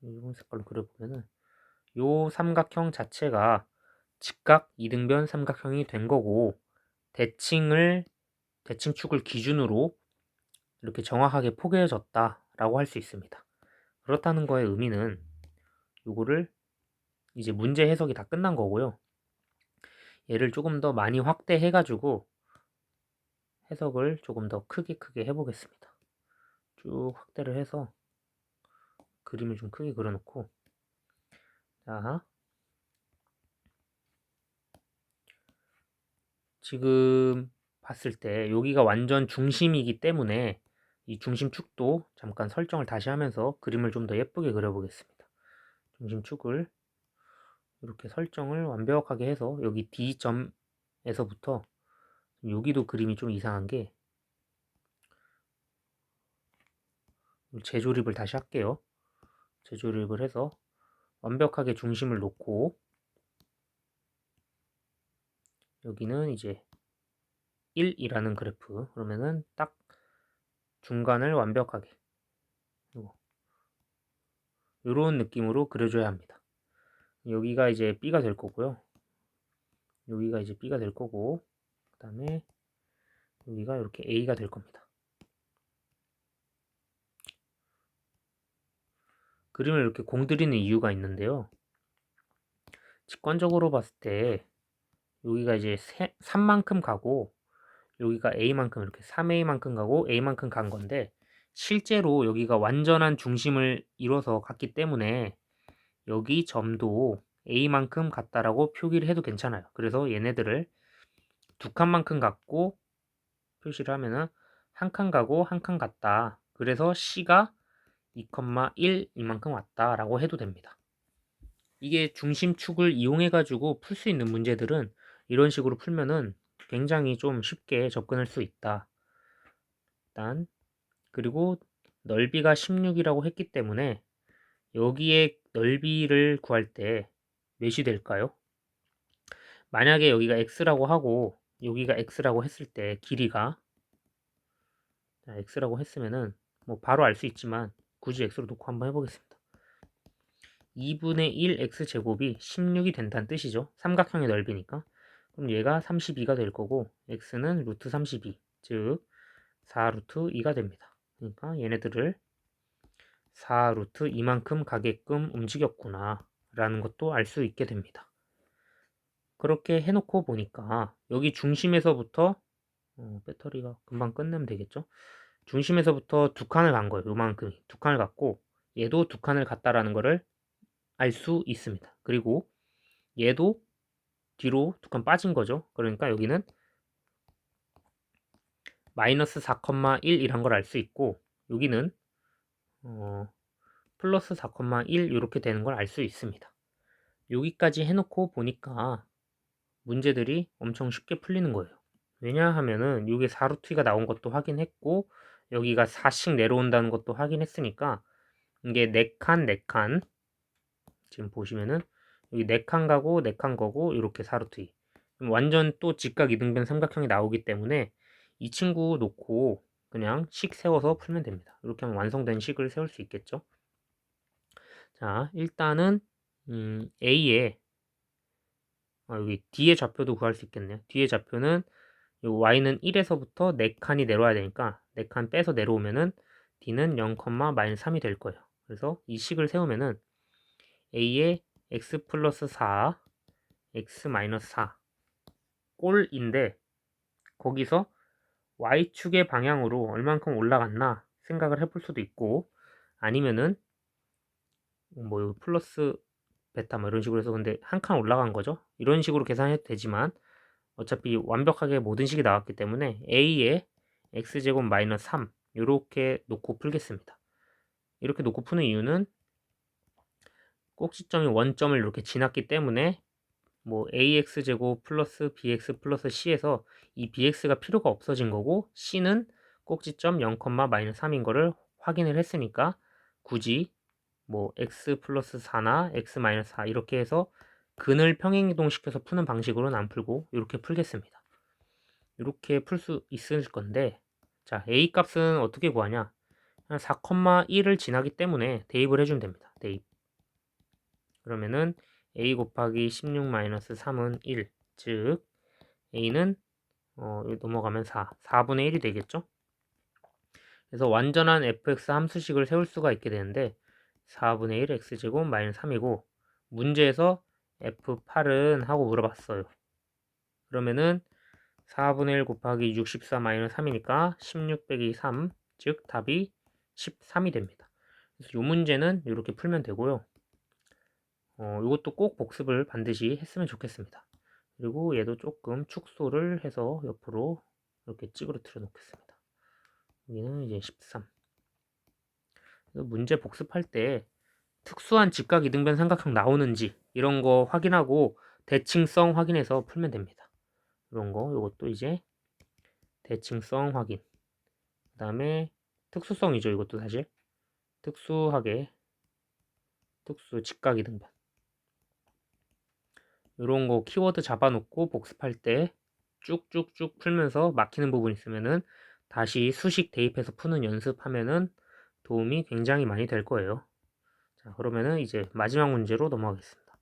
이런 색깔로 그려보면은 요 삼각형 자체가 직각 이등변 삼각형이 된 거고 대칭축을 기준으로 이렇게 정확하게 포개져졌다라고 할 수 있습니다. 그렇다는 거의 의미는 요거를 이제 문제 해석이 다 끝난 거고요. 얘를 조금 더 많이 확대해가지고 해석을 조금 더 크게 해보겠습니다. 쭉 확대를 해서 그림을 좀 크게 그려놓고 자 지금 봤을 때 여기가 완전 중심이기 때문에 이 중심축도 잠깐 설정을 다시 하면서 그림을 좀 더 예쁘게 그려보겠습니다. 중심축을 이렇게 설정을 완벽하게 해서 여기 D점에서부터 여기도 그림이 좀 이상한 게 재조립을 다시 할게요. 재조립을 해서 완벽하게 중심을 놓고 여기는 이제 1이라는 그래프. 그러면은 딱 중간을 완벽하게 이런 느낌으로 그려줘야 합니다. 여기가 이제 B가 될 거고요. 여기가 이제 B가 될 거고 그 다음에 여기가 이렇게 A가 될 겁니다. 그림을 이렇게 공들이는 이유가 있는데요. 직관적으로 봤을 때 여기가 이제 3만큼 가고 여기가 A만큼 이렇게 3A만큼 가고 A만큼 간 건데 실제로 여기가 완전한 중심을 이뤄서 갔기 때문에 여기 점도 A만큼 갔다라고 표기를 해도 괜찮아요. 그래서 얘네들을 두 칸만큼 갔고 표시를 하면은 한 칸 가고 한 칸 갔다. 그래서 C가 2,1 이만큼 왔다라고 해도 됩니다. 이게 중심축을 이용해 가지고 풀 수 있는 문제들은 이런 식으로 풀면은 굉장히 좀 쉽게 접근할 수 있다. 일단 그리고 넓이가 16이라고 했기 때문에 여기에 넓이를 구할 때 몇이 될까요? 만약에 여기가 x라고 하고 여기가 x라고 했을 때 길이가 x라고 했으면은 뭐 바로 알 수 있지만 굳이 x로 놓고 한번 해보겠습니다. 2분의 1 x제곱이 16이 된다는 뜻이죠. 삼각형의 넓이니까. 그럼 얘가 32가 될 거고 x는 루트 32, 즉 4 루트 2가 됩니다. 그러니까 얘네들을 4 루트 2만큼 가게끔 움직였구나 라는 것도 알 수 있게 됩니다. 그렇게 해놓고 보니까 여기 중심에서부터 배터리가 금방 끝내면 되겠죠. 중심에서부터 두 칸을 간 거예요. 요만큼 두 칸을 갔고 얘도 두 칸을 갔다라는 거를 알 수 있습니다. 그리고 얘도 뒤로 두 칸 빠진 거죠. 그러니까 여기는 마이너스 4,1 이란 걸 알 수 있고 여기는 플러스 4,1 이렇게 되는 걸 알 수 있습니다. 여기까지 해놓고 보니까 문제들이 엄청 쉽게 풀리는 거예요. 왜냐하면은 이게 4루트가 나온 것도 확인했고 여기가 4씩 내려온다는 것도 확인했으니까 이게 4칸 4칸 지금 보시면은 여기 4칸 가고 4칸 거고 이렇게 4루트 완전 또 직각 이등변 삼각형이 나오기 때문에 이 친구 놓고 그냥 식 세워서 풀면 됩니다. 이렇게 하면 완성된 식을 세울 수 있겠죠. 자, 일단은 A에 여기 D의 좌표도 구할 수 있겠네요. D의 좌표는 요 y는 1에서부터 4칸이 내려와야 되니까 4칸 빼서 내려오면은 d는 0,-3이 될 거예요. 그래서 이 식을 세우면은 a의 x 플러스 4, x 마이너스 4 꼴인데 거기서 y축의 방향으로 얼만큼 올라갔나 생각을 해볼 수도 있고, 아니면은 뭐 플러스 베타 뭐 이런 식으로 해서 근데 한 칸 올라간 거죠. 이런 식으로 계산해도 되지만 어차피 완벽하게 모든 식이 나왔기 때문에 a에 x제곱 마이너스 3 이렇게 놓고 풀겠습니다. 이렇게 놓고 푸는 이유는 꼭지점이 원점을 이렇게 지났기 때문에 뭐 ax제곱 플러스 bx 플러스 c에서 이 bx가 필요가 없어진 거고 c는 꼭지점 0, 마이너스 3인 거를 확인을 했으니까 굳이 뭐 x 플러스 4나 x 마이너스 4 이렇게 해서 근을 평행이동시켜서 푸는 방식으로는 안 풀고 이렇게 풀겠습니다. 이렇게 풀 수 있을 건데, 자 a 값은 어떻게 구하냐, 4,1을 지나기 때문에 대입을 해주면 됩니다. 대입. 그러면은 a 곱하기 16-3은 1, 즉 a는 여기 넘어가면 4분의 1이 되겠죠. 그래서 완전한 fx 함수식을 세울 수가 있게 되는데 4분의 1 x제곱 마이너스 3이고, 문제에서 f8은 하고 물어봤어요. 그러면은 4분의 1 곱하기 64 마이너스 3이니까 16 빼기 3, 즉 답이 13이 됩니다. 그래서 이 문제는 이렇게 풀면 되고요. 이것도 꼭 복습을 반드시 했으면 좋겠습니다. 그리고 얘도 조금 축소를 해서 옆으로 이렇게 찌그러뜨려 놓겠습니다. 여기는 이제 13. 문제 복습할 때 특수한 직각 이등변 삼각형 나오는지 이런 거 확인하고 대칭성 확인해서 풀면 됩니다. 이런 거, 이것도 이제 대칭성 확인. 그 다음에 특수성이죠. 이것도 사실 특수하게 특수 직각 이등변. 이런 거 키워드 잡아놓고 복습할 때 쭉쭉쭉 풀면서 막히는 부분 있으면은 다시 수식 대입해서 푸는 연습하면은 도움이 굉장히 많이 될 거예요. 자, 그러면은 이제 마지막 문제로 넘어가겠습니다.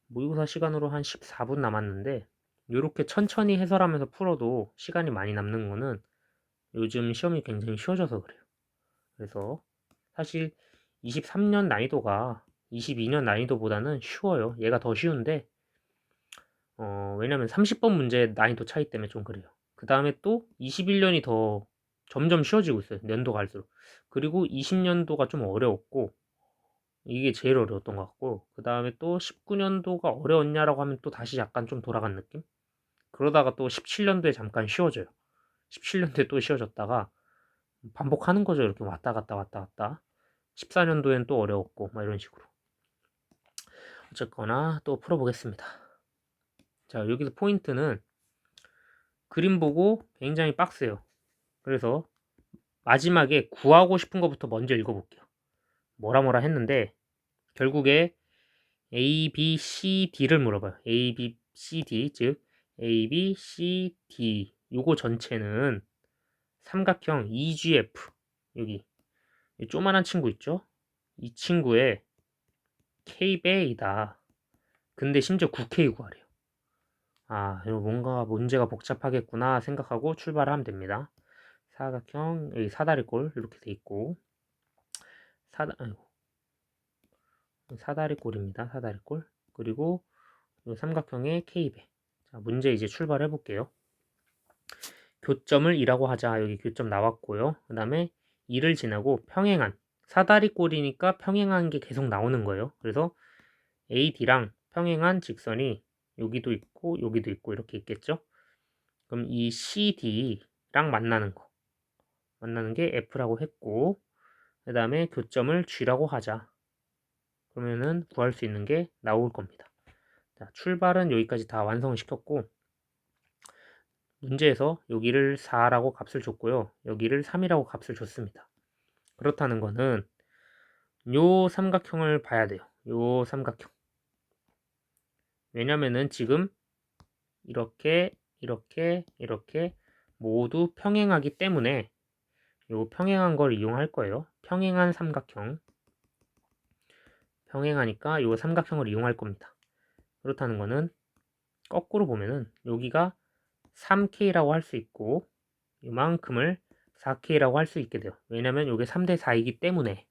모의고사 시간으로 한 14분 남았는데 이렇게 천천히 해설하면서 풀어도 시간이 많이 남는 거는 요즘 시험이 굉장히 쉬워져서 그래요. 그래서 사실 23년 난이도가 22년 난이도보다는 쉬워요. 얘가 더 쉬운데 왜냐면 30번 문제 난이도 차이 때문에 좀 그래요. 그 다음에 또 21년이 더 점점 쉬워지고 있어요. 연도 갈수록. 그리고 20년도가 좀 어려웠고 이게 제일 어려웠던 것 같고, 그 다음에 또 19년도가 어려웠냐라고 하면 또 다시 약간 좀 돌아간 느낌? 그러다가 또 17년도에 잠깐 쉬워져요. 17년도에 또 쉬워졌다가 반복하는 거죠. 이렇게 왔다 갔다 왔다 갔다. 14년도엔 또 어려웠고 막 이런 식으로. 어쨌거나 또 풀어보겠습니다. 자, 여기서 포인트는 그림 보고 굉장히 빡세요. 그래서 마지막에 구하고 싶은 것부터 먼저 읽어볼게요. 뭐라 했는데 결국에 A, B, C, D를 물어봐요. A, B, C, D, 즉 A, B, C, D 요거 전체는 삼각형 EGF, 여기 이 조만한 친구 있죠? 이 친구의 K배이다. 근데 심지어 9K 구하래요. 아, 이거 뭔가 문제가 복잡하겠구나 생각하고 출발을 하면 됩니다. 사각형, 여기 사다리꼴 이렇게 돼 있고, 사다리꼴입니다. 사다리꼴. 그리고 이 삼각형의 K배. 자, 문제 이제 출발해 볼게요. 교점을 2라고 하자. 여기 교점 나왔고요. 그 다음에 2를 지나고 평행한, 사다리꼴이니까 평행한 게 계속 나오는 거예요. 그래서 AD랑 평행한 직선이 여기도 있고 여기도 있고 이렇게 있겠죠. 그럼 이 CD랑 만나는 게 F라고 했고, 그 다음에 교점을 G라고 하자. 그러면은 구할 수 있는 게 나올 겁니다. 자, 출발은 여기까지 다 완성시켰고, 문제에서 여기를 4라고 값을 줬고요. 여기를 3이라고 값을 줬습니다. 그렇다는 거는 요 삼각형을 봐야 돼요. 요 삼각형. 왜냐면은 지금 이렇게 모두 평행하기 때문에 요 평행한 걸 이용할 거예요. 평행한 삼각형. 평행하니까 요 삼각형을 이용할 겁니다. 그렇다는 거는 거꾸로 보면은 여기가 3K라고 할 수 있고 이만큼을 4K라고 할 수 있게 돼요. 왜냐면 이게 3대 4이기 때문에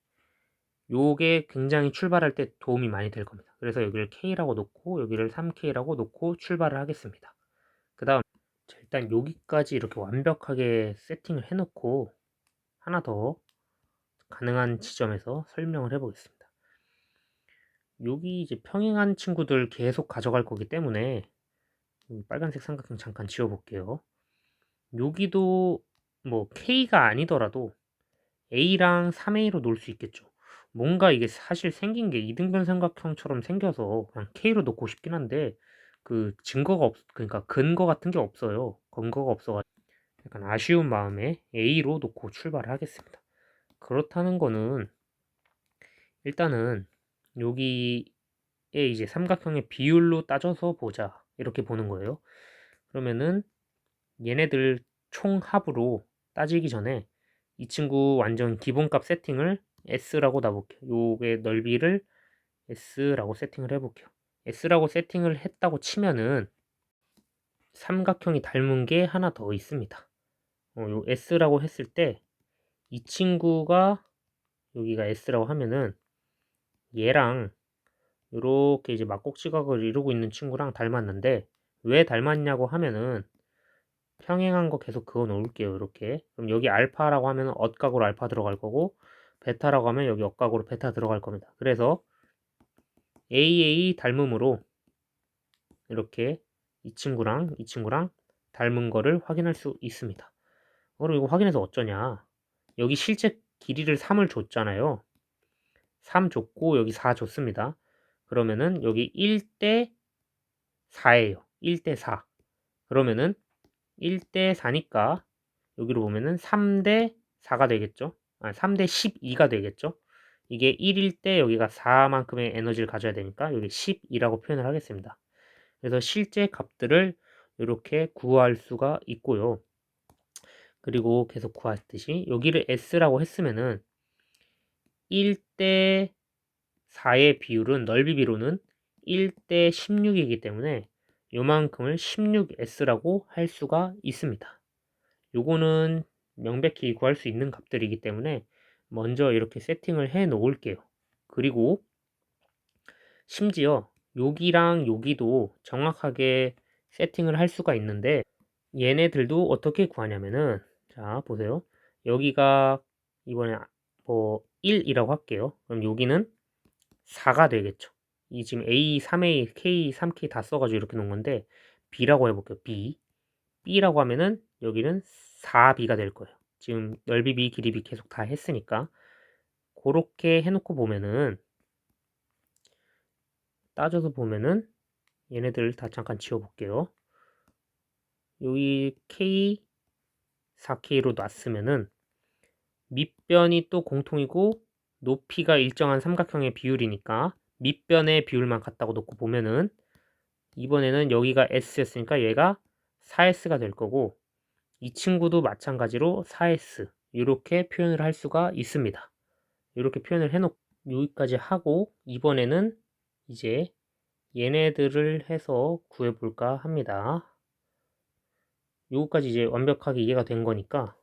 요게 굉장히 출발할 때 도움이 많이 될 겁니다. 그래서 여기를 K라고 놓고 여기를 3K라고 놓고 출발을 하겠습니다. 그 다음 일단 여기까지 이렇게 완벽하게 세팅을 해놓고 하나 더 가능한 지점에서 설명을 해보겠습니다. 여기 이제 평행한 친구들 계속 가져갈 거기 때문에 빨간색 삼각형 잠깐 지워볼게요. 여기도 뭐 K가 아니더라도 A랑 3A로 놓을 수 있겠죠. 뭔가 이게 사실 생긴 게 이등변 삼각형처럼 생겨서 그냥 K로 놓고 싶긴 한데 그 증거가 그러니까 근거 같은 게 없어요. 근거가 없어가지고 약간 아쉬운 마음에 A로 놓고 출발을 하겠습니다. 그렇다는 거는 일단은 여기에 이제 삼각형의 비율로 따져서 보자 이렇게 보는 거예요. 그러면은 얘네들 총합으로 따지기 전에 이 친구 완전 기본값 세팅을 S라고 놔볼게요. 요게 넓이를 S라고 세팅을 해볼게요. S라고 세팅을 했다고 치면은 삼각형이 닮은 게 하나 더 있습니다. 요 S라고 했을 때 이 친구가 여기가 S라고 하면은 얘랑 이렇게 이제 막곡지각을 이루고 있는 친구랑 닮았는데 왜 닮았냐고 하면은 평행한 거 계속 그어 놓을게요. 이렇게. 그럼 여기 알파라고 하면 엇각으로 알파 들어갈 거고 베타라고 하면 여기 엇각으로 베타 들어갈 겁니다. 그래서 AA 닮음으로 이렇게 이 친구랑 이 친구랑 닮은 거를 확인할 수 있습니다. 그럼 이거 확인해서 어쩌냐? 여기 실제 길이를 3을 줬잖아요. 3 줬고 여기 4 줬습니다. 그러면은 여기 1대 4예요. 1대 4. 그러면은 1대 4니까 여기로 보면은 3대 4가 되겠죠. 3대 12가 되겠죠. 이게 1일 때 여기가 4만큼의 에너지를 가져야 되니까 여기 12라고 표현을 하겠습니다. 그래서 실제 값들을 이렇게 구할 수가 있고요. 그리고 계속 구했듯이 여기를 S라고 했으면은 1대 4의 비율은 넓이 비로는 1대 16이기 때문에 요만큼을 16S라고 할 수가 있습니다. 요거는 명백히 구할 수 있는 값들이기 때문에 먼저 이렇게 세팅을 해 놓을게요. 그리고 심지어 여기랑 여기도 정확하게 세팅을 할 수가 있는데 얘네들도 어떻게 구하냐면은 자 보세요. 여기가 이번에 뭐 1이라고 할게요. 그럼 여기는 4가 되겠죠. 이 지금 A, 3A, K, 3K 다 써가지고 이렇게 놓은 건데 B라고 해볼게요. B. B라고 하면은 여기는 4B가 될 거예요. 지금 넓이 B, 길이 B 계속 다 했으니까 그렇게 해놓고 보면은 따져서 보면은 얘네들 다 잠깐 지워볼게요. 여기 K, 4K로 놨으면은 밑변이 또 공통이고 높이가 일정한 삼각형의 비율이니까 밑변의 비율만 같다고 놓고 보면은 이번에는 여기가 S였으니까 얘가 4S가 될 거고 이 친구도 마찬가지로 4S 이렇게 표현을 할 수가 있습니다. 이렇게 표현을 해놓고 여기까지 하고 이번에는 이제 얘네들을 해서 구해볼까 합니다. 요거까지 이제 완벽하게 이해가 된 거니까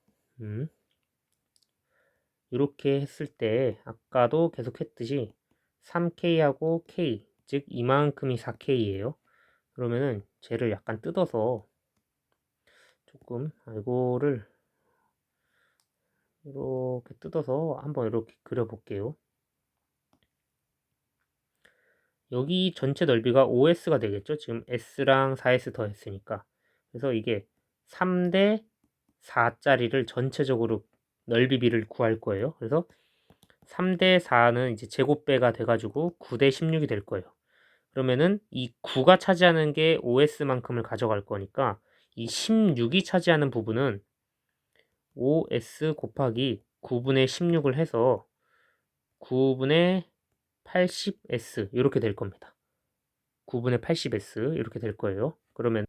이렇게 했을 때 아까도 계속 했듯이 3K하고 K 즉 이만큼이 4K예요. 그러면은 쟤를 약간 뜯어서 조금 이거를 이렇게 뜯어서 한번 이렇게 그려볼게요. 여기 전체 넓이가 5S가 되겠죠? 지금 S랑 4S 더했으니까. 그래서 이게 3대 4짜리를 전체적으로 넓이비를 구할 거예요. 그래서 3대 4는 이제 제곱배가 돼가지고 9대 16이 될 거예요. 그러면은 이 9가 차지하는 게 5S만큼을 가져갈 거니까 이 16이 차지하는 부분은 5S 곱하기 9분의 16을 해서 9분의 80S 이렇게 될 겁니다. 9분의 80S 이렇게 될 거예요. 그러면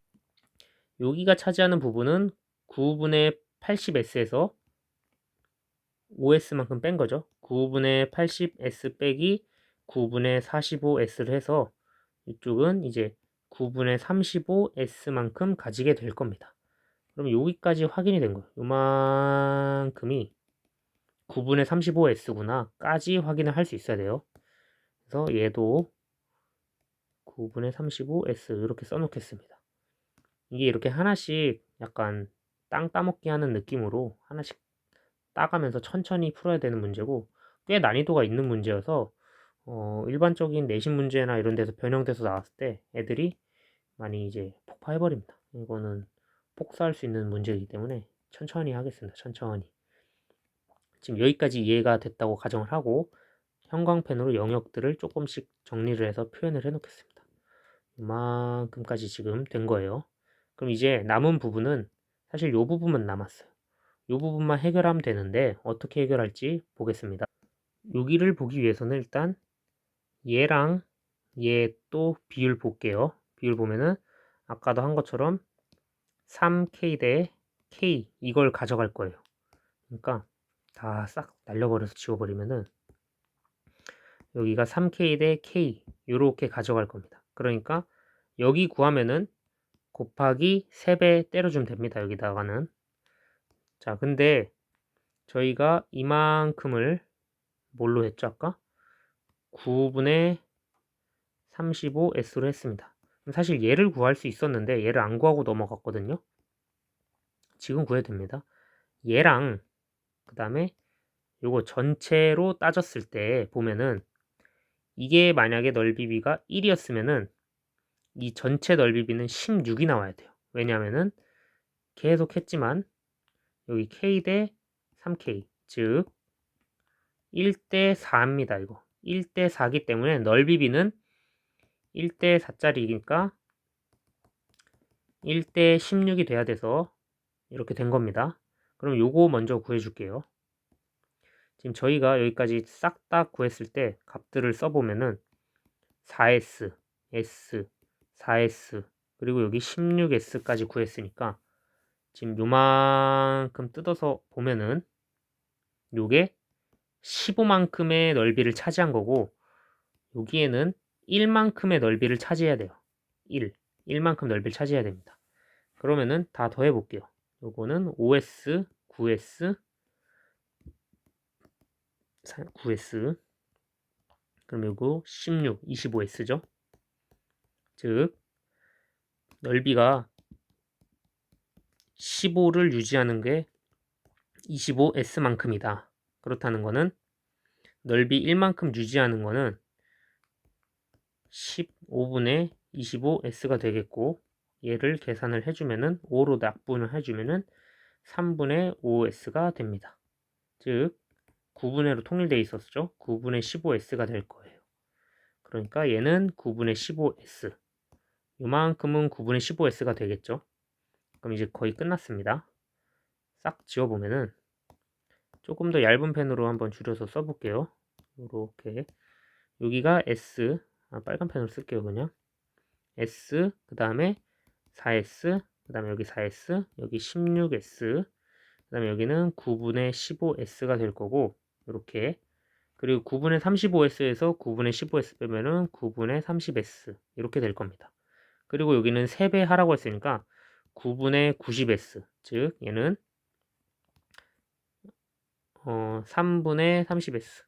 여기가 차지하는 부분은 9분의 80S에서 5S만큼 뺀 거죠. 9분의 80S 빼기 9분의 45S를 해서 이쪽은 이제 9분의 35S만큼 가지게 될 겁니다. 그럼 여기까지 확인이 된 거예요. 요만큼이 9분의 35S구나 까지 확인을 할 수 있어야 돼요. 그래서 얘도 9분의 35S 이렇게 써놓겠습니다. 이게 이렇게 하나씩 약간 땅 따먹기 하는 느낌으로 하나씩 따가면서 천천히 풀어야 되는 문제고 꽤 난이도가 있는 문제여서 일반적인 내신 문제나 이런 데서 변형돼서 나왔을 때 애들이 많이 이제 폭파해버립니다. 이거는 폭사할 수 있는 문제이기 때문에 천천히 하겠습니다. 천천히. 지금 여기까지 이해가 됐다고 가정을 하고 형광펜으로 영역들을 조금씩 정리를 해서 표현을 해 놓겠습니다. 이만큼까지 지금 된 거예요. 그럼 이제 남은 부분은 사실 이 부분만 남았어요. 이 부분만 해결하면 되는데 어떻게 해결할지 보겠습니다. 여기를 보기 위해서는 일단 얘랑 얘 또 비율 볼게요. 비율 보면은 아까도 한 것처럼 3K 대 K 이걸 가져갈 거예요. 그러니까 다 싹 날려버려서 지워버리면은 여기가 3K 대 K 이렇게 가져갈 겁니다. 그러니까 여기 구하면은 곱하기 3배 때려주면 됩니다. 여기다가는. 자, 근데 저희가 이만큼을 뭘로 했죠 아까? 9분의 35S로 했습니다. 사실 얘를 구할 수 있었는데 얘를 안 구하고 넘어갔거든요. 지금 구해도 됩니다. 얘랑 그 다음에 요거 전체로 따졌을 때 보면은 이게 만약에 넓이비가 1이었으면은 이 전체 넓이비는 16이 나와야 돼요. 왜냐하면은 계속 했지만 여기 K 대 3K 즉 1대 4입니다. 이거 1대 4기 때문에 넓이비는 1대 4짜리니까 1대 16이 돼야 돼서 이렇게 된 겁니다. 그럼 요거 먼저 구해줄게요. 지금 저희가 여기까지 싹 다 구했을 때 값들을 써보면은 4S, S, 4S 그리고 여기 16S까지 구했으니까 지금 요만큼 뜯어서 보면은 요게 15만큼의 넓이를 차지한 거고 여기에는 1만큼의 넓이를 차지해야 돼요. 1만큼 넓이를 차지해야 됩니다. 그러면은 다 더해 볼게요. 요거는 5S, 9S, 9S 그럼 요거 16, 25S죠. 즉 넓이가 15를 유지하는 게 25S만큼이다. 그렇다는 거는 넓이 1만큼 유지하는 거는 15분의 25S가 되겠고 얘를 계산을 해주면은 5로 약분을 해주면은 3분의 5S가 됩니다. 즉 9분의로 통일되어 있었죠. 9분의 15S가 될 거예요. 그러니까 얘는 9분의 15S 요만큼은 9분의 15S가 되겠죠. 그럼 이제 거의 끝났습니다. 싹 지워보면은 조금 더 얇은 펜으로 한번 줄여서 써볼게요. 이렇게 여기가 S 빨간 펜으로 쓸게요. 그냥 S 그 다음에 4S 그 다음에 여기 4S 여기 16S 그 다음에 여기는 9분의 15S가 될 거고 이렇게 그리고 9분의 35S에서 9분의 15S 빼면은 9분의 30S 이렇게 될 겁니다. 그리고 여기는 3배 하라고 했으니까 9분의 90S 즉 얘는 3분의 30S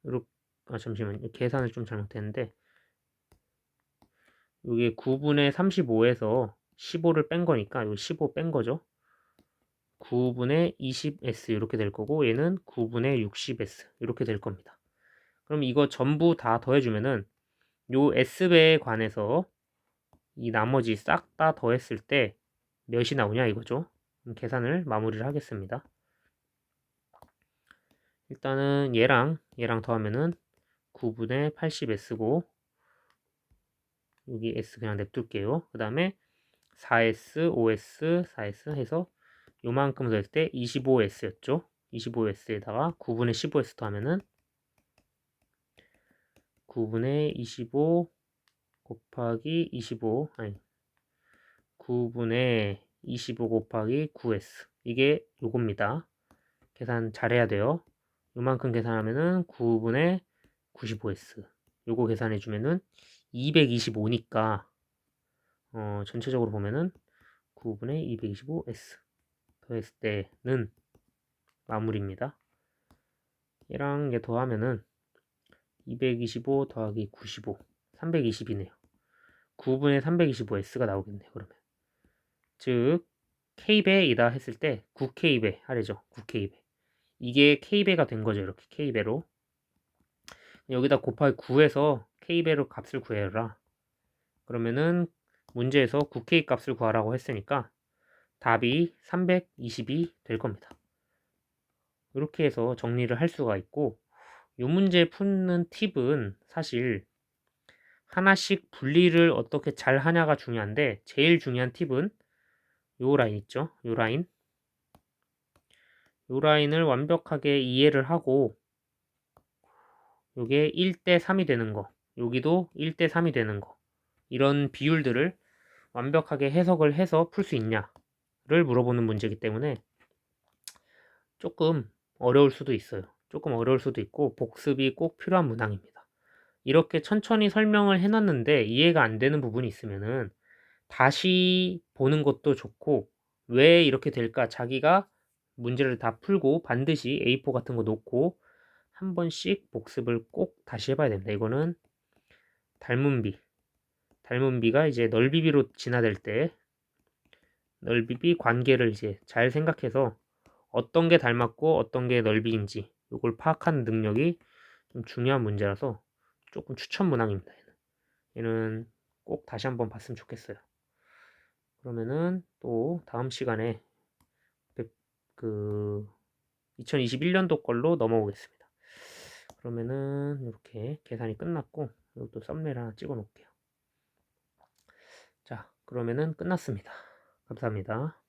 이렇게 잠시만요. 계산을 좀 잘못했는데 이게 9분의 35에서 15를 뺀 거니까 요 15 뺀 거죠. 9분의 20S 이렇게 될 거고 얘는 9분의 60S 이렇게 될 겁니다. 그럼 이거 전부 다 더해주면은 요 S배에 관해서 이 나머지 싹 다 더했을 때 몇이 나오냐 이거죠. 계산을 마무리를 하겠습니다. 일단은 얘랑 더하면은 9분의 80S고 여기 S 그냥 냅둘게요. 그 다음에 4S, 5S, 4S 해서 요만큼 더했을 때 25S였죠. 25S에다가 9분의 15S 더하면은 9분의 25 곱하기 25 아니 9분의 25 곱하기 9S 이게 요겁니다. 계산 잘해야 돼요. 요만큼 계산하면은 9분의 95S 요거 계산해주면은 225니까 전체적으로 보면은 9분의 225S 더했을 때는 마무리입니다. 얘랑 얘 더하면은 225 더하기 95 320이네요. 9분의 325S가 나오겠네요. 그러면 즉 K배이다 했을 때 9K배 하래죠. 9K배. 이게 K배가 된 거죠. 이렇게 K배로. 여기다 곱하기 9해서 K배로 값을 구해라. 그러면은 문제에서 9K 값을 구하라고 했으니까 답이 320이 될 겁니다. 이렇게 해서 정리를 할 수가 있고, 이 문제 푸는 팁은 사실 하나씩 분리를 어떻게 잘 하냐가 중요한데, 제일 중요한 팁은 요 라인 있죠? 요 라인. 요 라인을 완벽하게 이해를 하고, 요게 1대 3이 되는 거, 여기도 1대 3이 되는 거, 이런 비율들을 완벽하게 해석을 해서 풀 수 있냐를 물어보는 문제이기 때문에 조금 어려울 수도 있어요. 조금 어려울 수도 있고 복습이 꼭 필요한 문항입니다. 이렇게 천천히 설명을 해놨는데 이해가 안 되는 부분이 있으면은 다시 보는 것도 좋고, 왜 이렇게 될까 자기가 문제를 다 풀고 반드시 A4 같은 거 놓고 한 번씩 복습을 꼭 다시 해봐야 됩니다. 이거는 닮은비가 이제 넓이비로 진화될 때 넓이비 관계를 이제 잘 생각해서 어떤 게 닮았고 어떤 게 넓이인지 이걸 파악하는 능력이 좀 중요한 문제라서 조금 추천 문항입니다. 얘는 꼭 다시 한번 봤으면 좋겠어요. 그러면은 또 다음 시간에 그 2021년도 걸로 넘어오겠습니다. 그러면은 이렇게 계산이 끝났고 이것도 썸네일 하나 찍어 놓을게요. 자, 그러면은 끝났습니다. 감사합니다.